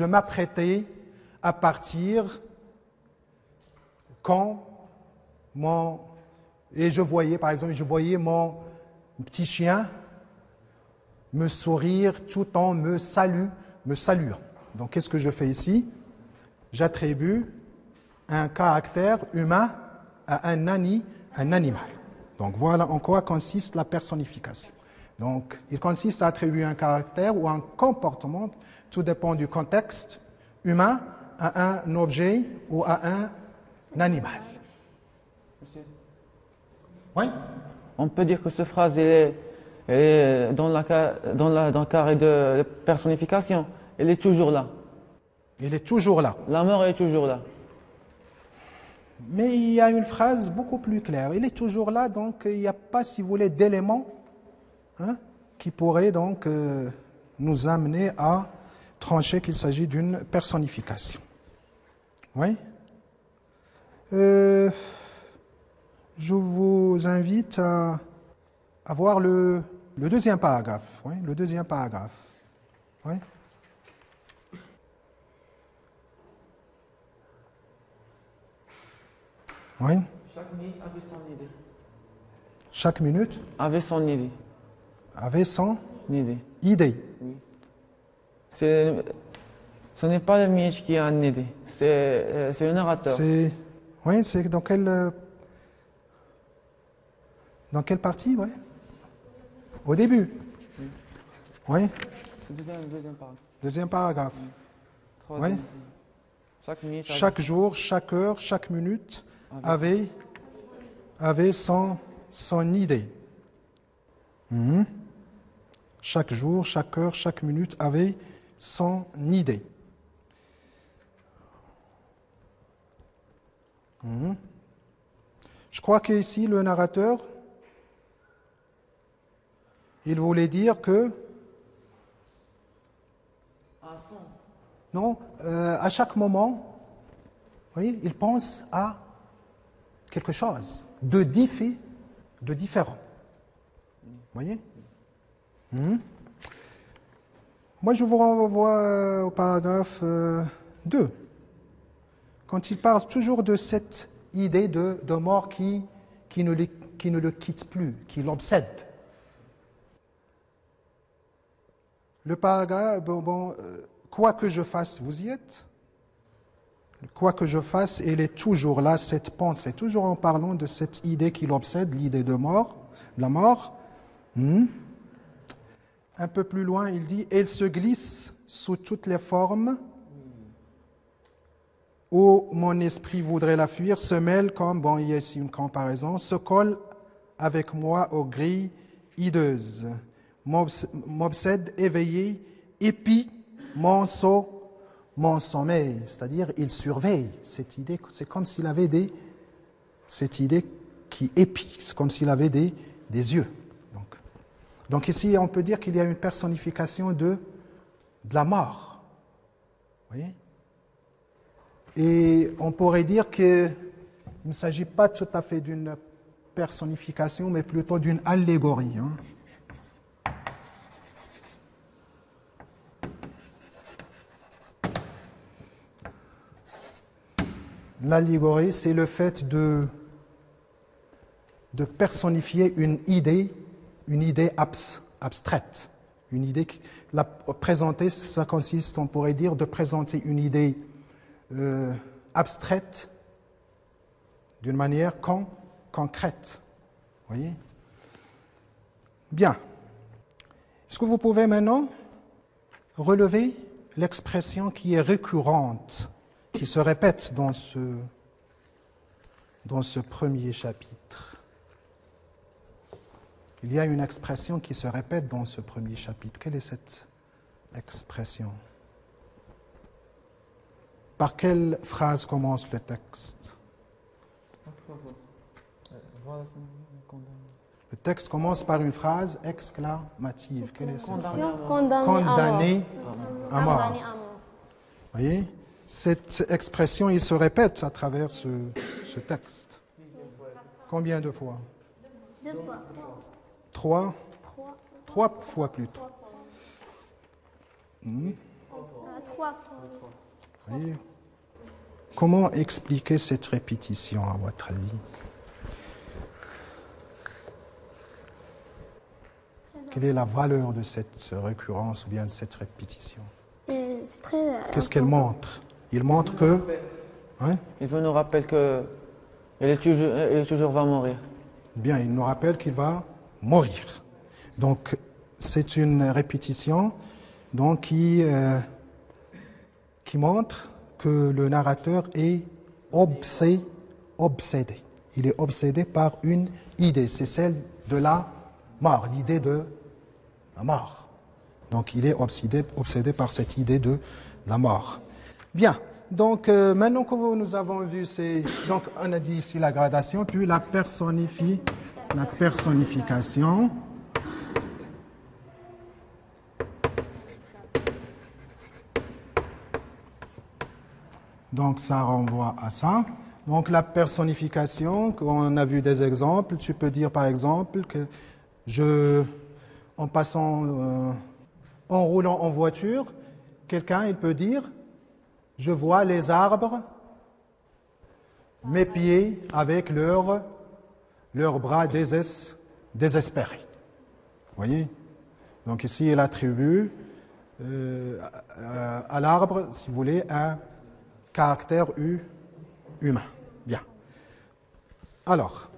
m'apprêtais à partir quand et je voyais mon petit chien me sourire tout en me saluant. Donc qu'est-ce que je fais ici? J'attribue un caractère humain à un animal. Donc voilà en quoi consiste la personnification. Donc il consiste à attribuer un caractère ou un comportement, tout dépend du contexte, humain à un objet ou à un animal. Oui? On peut dire que cette phrase est dans le carré de personnification. Elle est toujours là. Il est toujours là. La mort est toujours là. Mais il y a une phrase beaucoup plus claire. Il est toujours là, donc il n'y a pas, si vous voulez, d'éléments qui pourraient donc nous amener à trancher qu'il s'agit d'une personnification. Oui? Je vous invite à voir le deuxième paragraphe. Oui, le deuxième paragraphe. Oui. Oui. Chaque minute avait son idée. Chaque minute Avait son idée. avait son Idée. idée. Oui. Ce n'est pas le minute qui a une idée, c'est le narrateur. Oui, c'est dans quelle partie, oui? Au début. Oui. C'est le deuxième paragraphe. Deuxième paragraphe. Troisième. Oui. Chaque minute. Chaque jour, chaque heure, chaque minute avait son idée. Chaque jour, chaque heure, chaque minute avait son idée. Je crois qu'ici, le narrateur, il voulait dire que non, à chaque moment, voyez, il pense à quelque chose de différent. Voyez? Moi, je vous renvoie au paragraphe 2. Quand il parle toujours de cette idée de mort qui ne le quitte plus, qui l'obsède. Le paragraphe, quoi que je fasse, vous y êtes? Quoi que je fasse, elle est toujours là, cette pensée, toujours en parlant de cette idée qui l'obsède, l'idée de la mort. Un peu plus loin, il dit, elle se glisse sous toutes les formes où mon esprit voudrait la fuir, se mêle comme, il y a ici une comparaison, se colle avec moi aux grilles hideuses, m'obsède éveillé, épie mon sommeil, c'est-à-dire il surveille cette idée, c'est comme s'il avait cette idée qui épie, c'est comme s'il avait des yeux. Donc ici, on peut dire qu'il y a une personnification de la mort. Vous voyez? Et on pourrait dire qu'il ne s'agit pas tout à fait d'une personnification, mais plutôt d'une allégorie. L'allégorie, c'est le fait de personnifier une idée abstraite. Une idée, présenter, ça consiste, on pourrait dire, de présenter une idée abstraite d'une manière concrète. Vous voyez? Bien. Est-ce que vous pouvez maintenant relever l'expression qui est récurrente, qui se répète dans ce premier chapitre? Il y a une expression qui se répète dans ce premier chapitre. Quelle est cette expression? Par quelle phrase commence le texte? Le texte commence par une phrase exclamative. Quelle est cette phrase? Condamné à mort. Vous voyez? Cette expression, il se répète à travers ce texte. Combien de fois? 2 fois. 3 fois plutôt. 3 fois. Oui. Comment expliquer cette répétition, à votre avis? Quelle est la valeur de cette récurrence ou bien de cette répétition? C'est très... Qu'est-ce qu'elle montre? Il montre que... Hein? Il veut nous rappeler qu'il est toujours va mourir. Bien, il nous rappelle qu'il va mourir. Donc, c'est une répétition donc, qui montre que le narrateur est obsédé. Il est obsédé par une idée, c'est celle de la mort, l'idée de la mort. Donc, il est obsédé par cette idée de la mort. Bien, donc maintenant que nous avons vu, donc on a dit ici la gradation, puis la personnification. Donc ça renvoie à ça. Donc la personnification, on a vu des exemples. Tu peux dire par exemple que en roulant en voiture, quelqu'un il peut dire je vois les arbres, mes pieds avec leurs bras désespérés. Vous voyez? Donc ici, il attribue à l'arbre, si vous voulez, un caractère humain. Bien. Alors,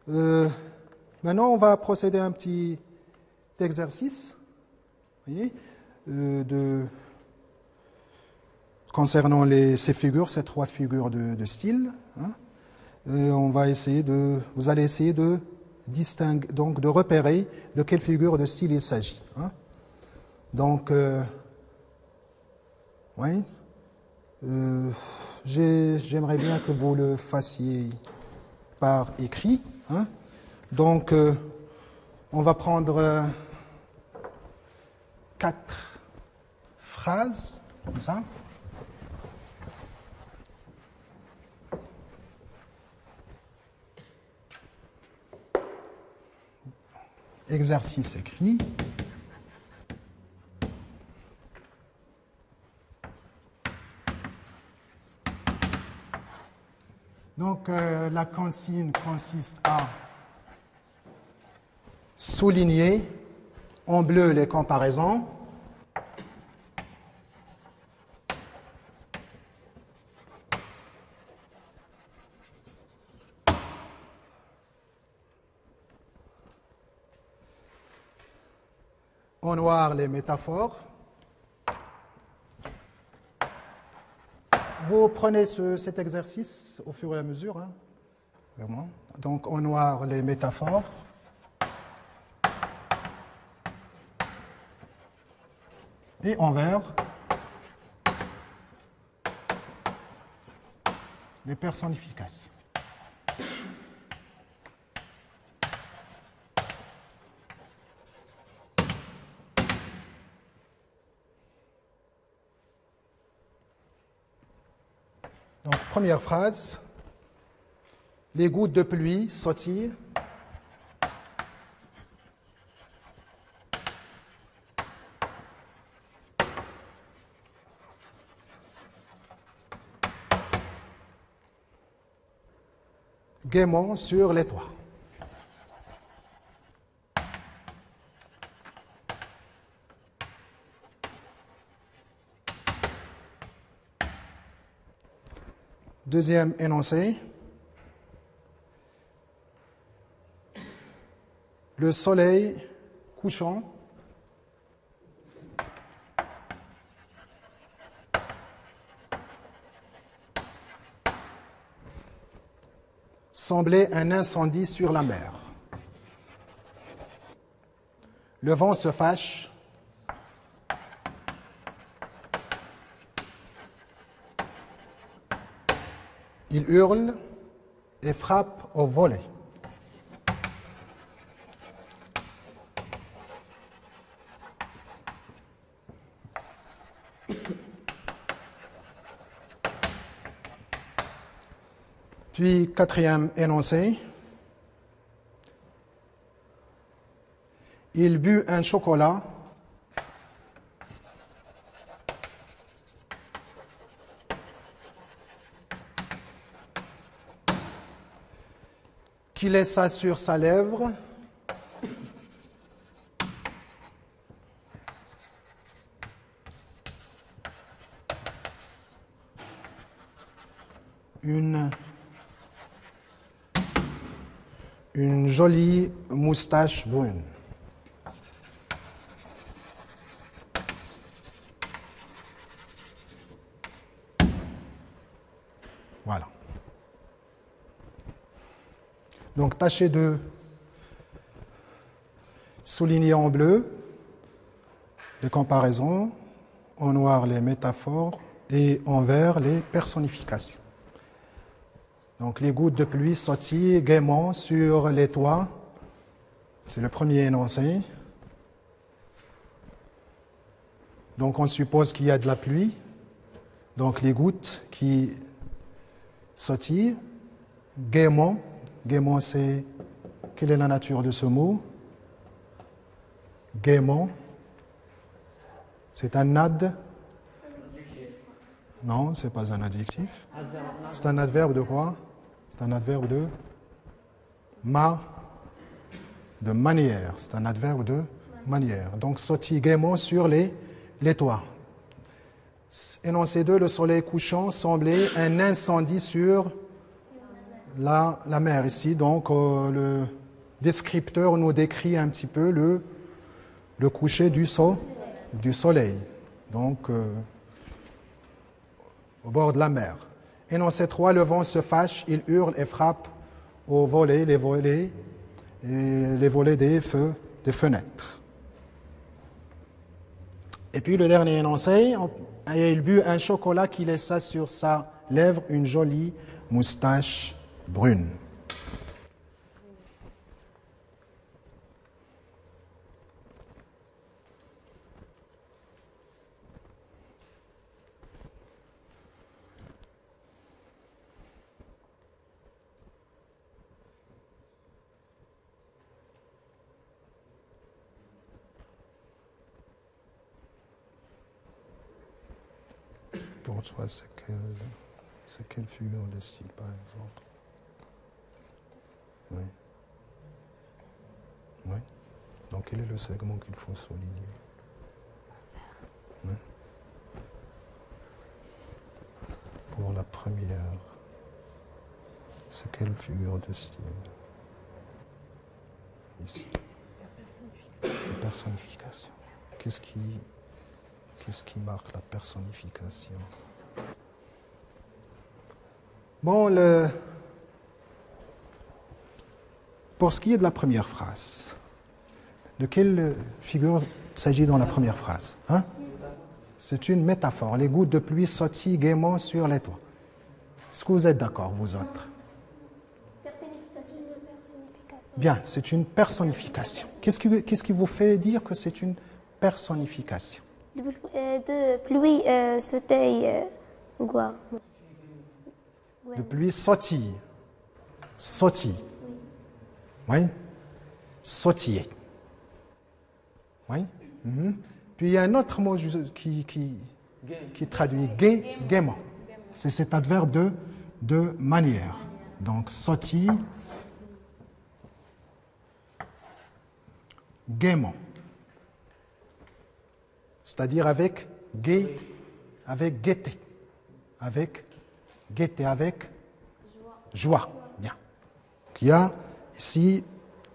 maintenant, on va procéder à un petit exercice, vous voyez, concernant ces figures, ces 3 figures de style. Hein. Vous allez essayer de distinguer, donc de repérer de quelle figure de style il s'agit. Hein. Donc, oui, j'aimerais bien que vous le fassiez par écrit. Hein. Donc, on va prendre 4 phrases, comme ça. Exercice écrit. Donc, la consigne consiste à souligner en bleu les comparaisons. En noir, les métaphores. Vous prenez cet exercice au fur et à mesure. Hein, vraiment. Donc, en noir, les métaphores. Et en vert, les personnifications. Donc, première phrase, les gouttes de pluie sautillent. gaiement sur les toits. Deuxième énoncé. Le soleil couchant semblait un incendie sur la mer. Le vent se fâche. Il hurle et frappe au volet. Puis, quatrième énoncé, il but un chocolat qui laissa sur sa lèvre une jolie moustache brune. Voilà. Donc, tâchez de souligner en bleu les comparaisons, en noir les métaphores et en vert les personnifications. Donc, les gouttes de pluie sautillent gaiement sur les toits. C'est le premier énoncé. Donc, on suppose qu'il y a de la pluie. Donc, les gouttes qui sautillent gaiement. Gaiement, c'est... Quelle est la nature de ce mot? Gaiement. C'est un ad? Non, ce n'est pas un adjectif. C'est un adverbe de quoi? C'est un adverbe de de manière. C'est un adverbe de manière. Donc, sautille gaiement sur les toits. Énoncé 2, le soleil couchant semblait un incendie sur la mer. Ici, donc, le descripteur nous décrit un petit peu le coucher du soleil. Donc, au bord de la mer. Énoncé 3, le vent se fâche, il hurle et frappe aux volets, les volets des fenêtres. Et puis le dernier énoncé, il but un chocolat qui laissa sur sa lèvre une jolie moustache brune. Pour toi, c'est quelle figure de style, par exemple? Oui. Oui. Donc, quel est le segment qu'il faut souligner? Oui. Pour la première, c'est quelle figure de style? Ici. La personnification. Qu'est-ce qui marque la personnification? Bon, pour ce qui est de la première phrase, de quelle figure il s'agit dans la première phrase? C'est une métaphore. Les gouttes de pluie sautillent gaiement sur les toits. Est-ce que vous êtes d'accord, vous autres? Personnification. Bien, c'est une personnification. Qu'est-ce qui vous fait dire que c'est une personnification? De pluie sautille quoi? De pluie sautille. Sautille. Oui. Sautiller. Oui. Puis il y a un autre mot qui traduit gaiement. C'est cet adverbe de manière. Donc, sautille gaiement. C'est-à-dire avec gaieté. Avec gaieté, avec joie. Bien. Il y a ici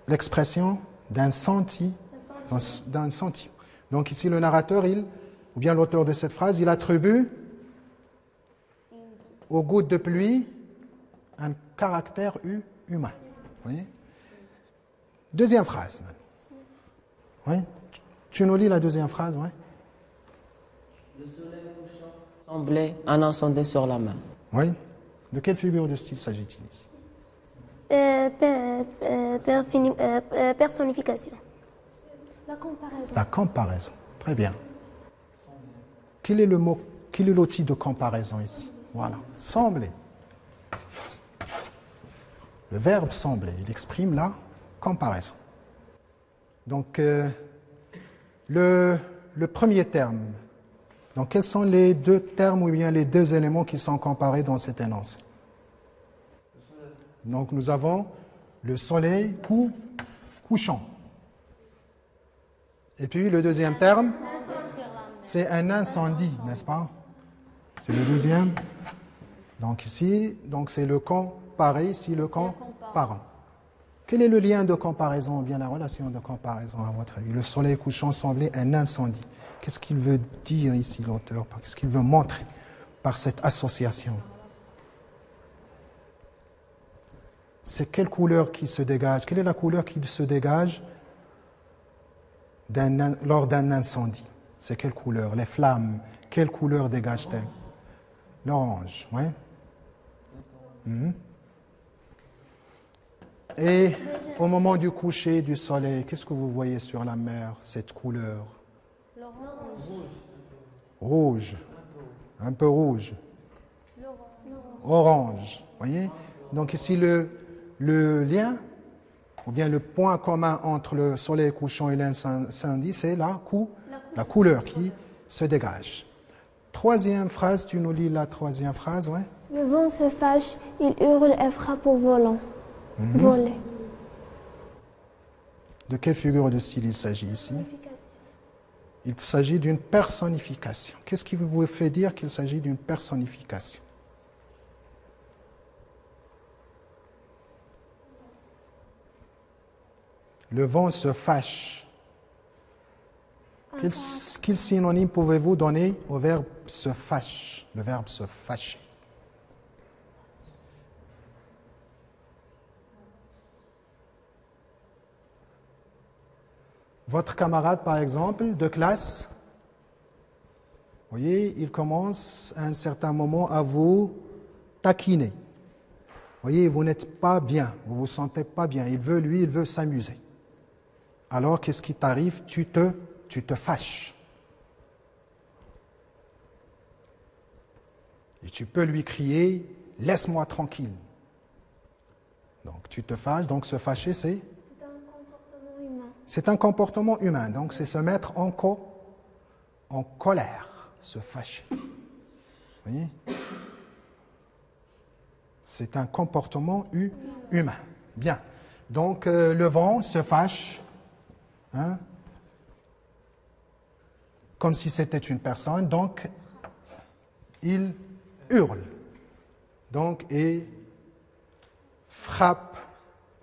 l'expression d'un sentiment. Donc ici, le narrateur, ou bien l'auteur de cette phrase, il attribue aux gouttes de pluie un caractère humain. Vous voyez? Deuxième phrase. Oui? Tu nous lis la deuxième phrase, oui? Le soleil couchant semblait un incendie sur la mer. Oui. De quelle figure de style s'agit-il ici? Personnification. La comparaison. Très bien. Quel est le mot, quel est l'outil de comparaison ici? Voilà. Sembler. Le verbe sembler, il exprime la comparaison. Donc, le premier terme. Donc, quels sont les deux termes ou bien les deux éléments qui sont comparés dans cet énoncé? Donc, nous avons le soleil couchant. Et puis, le deuxième terme, c'est un incendie, n'est-ce pas? C'est le deuxième. Donc, ici, c'est le comparé, ici, le comparant. Quel est le lien de comparaison ou bien la relation de comparaison à votre avis? Le soleil couchant semblait un incendie. Qu'est-ce qu'il veut dire ici, l'auteur? Qu'est-ce qu'il veut montrer par cette association? C'est quelle couleur qui se dégage? Quelle est la couleur qui se dégage lors d'un incendie? C'est quelle couleur? Les flammes, quelle couleur dégagent-elles? L'orange, oui. Et au moment du coucher du soleil, qu'est-ce que vous voyez sur la mer, cette couleur? Rouge. Un peu rouge. Orange. Voyez? Donc ici, le lien, ou bien le point commun entre le soleil couchant et l'incendie, c'est la couleur qui se dégage. Troisième phrase, tu nous lis la troisième phrase, ouais? Le vent se fâche, il hurle et frappe au volant. Voler. De quelle figure de style il s'agit ici? Il s'agit d'une personnification. Qu'est-ce qui vous fait dire qu'il s'agit d'une personnification? Le vent se fâche. Quel synonyme pouvez-vous donner au verbe se fâche? Le verbe se fâcher. Votre camarade, par exemple, de classe, vous voyez, il commence à un certain moment à vous taquiner. Vous voyez, vous n'êtes pas bien, vous ne vous sentez pas bien. Il veut s'amuser. Alors, qu'est-ce qui t'arrive? Tu te fâches. Et tu peux lui crier, laisse-moi tranquille. Donc, tu te fâches. Donc, se fâcher, c'est un comportement humain. Donc, c'est se mettre en colère, se fâcher. Vous voyez? C'est un comportement humain. Bien. Donc, le vent se fâche, hein, comme si c'était une personne. Donc, il hurle. Donc, et frappe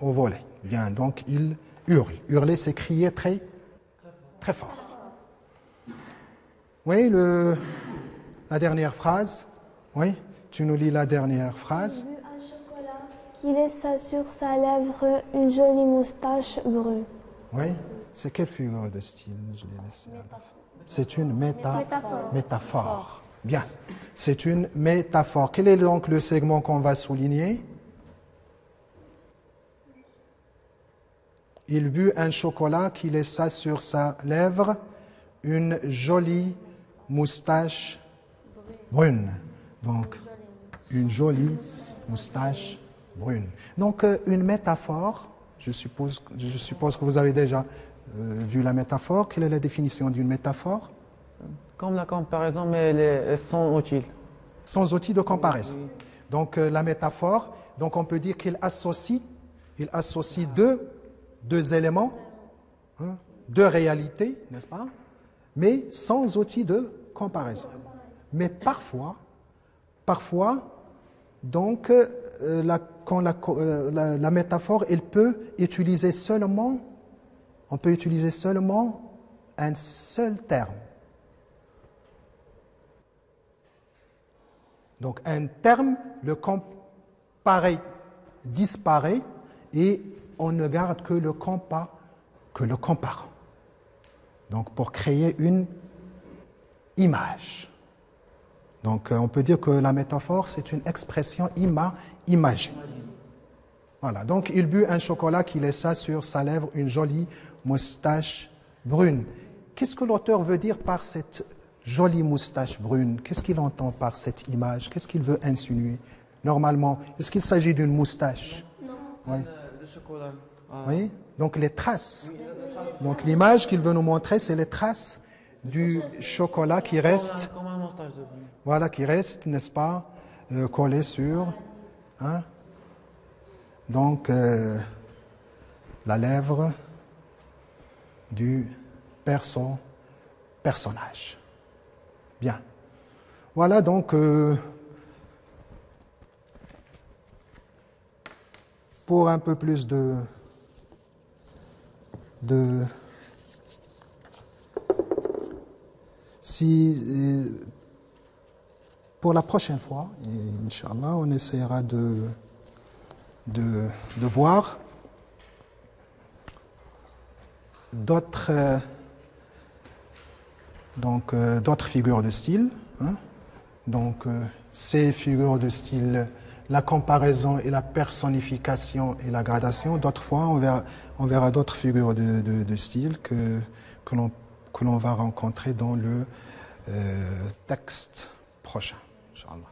au volet. Bien. Donc, il hurle. Hurler, c'est crier très, très fort. Oui, la dernière phrase. Oui, tu nous lis la dernière phrase. Il a bu un chocolat qui laissa sur sa lèvre une jolie moustache brune. Oui, c'est quelle figure de style? Je l'ai laissé. C'est une métaphore. Bien, c'est une métaphore. Quel est donc le segment qu'on va souligner? Il but un chocolat qui laissa sur sa lèvre une jolie moustache brune. Donc, une jolie moustache brune. Donc, une métaphore, je suppose que vous avez déjà vu la métaphore. Quelle est la définition d'une métaphore? Comme la comparaison, mais elles sont utiles. Sans outil de comparaison. Donc la métaphore, donc on peut dire qu'il associe deux éléments, hein, deux réalités, n'est-ce pas? Mais sans outil de comparaison. Mais parfois, donc, quand la métaphore, on peut utiliser seulement un seul terme. Donc, un terme, le comparé disparaît et on ne garde que le comparant. Donc, pour créer une image. Donc, on peut dire que la métaphore, c'est une expression imagée. Voilà. Donc, il but un chocolat qui laissa sur sa lèvre une jolie moustache brune. Qu'est-ce que l'auteur veut dire par cette jolie moustache brune? Qu'est-ce qu'il entend par cette image? Qu'est-ce qu'il veut insinuer? Normalement, est-ce qu'il s'agit d'une moustache? Non. Oui. Le chocolat. Oui. Donc, les traces. Donc, l'image qu'il veut nous montrer, c'est les traces du chocolat qui reste, voilà, qui reste, n'est-ce pas, collé sur, hein, donc, la lèvre du personnage. Bien. Voilà donc, pour un peu plus pour la prochaine fois, Inch'Allah, on essaiera de voir d'autres figures de style. Hein. Donc, ces figures de style, la comparaison et la personnification et la gradation. D'autres fois, on verra d'autres figures de style que l'on va rencontrer dans le texte prochain, Inch'Allah.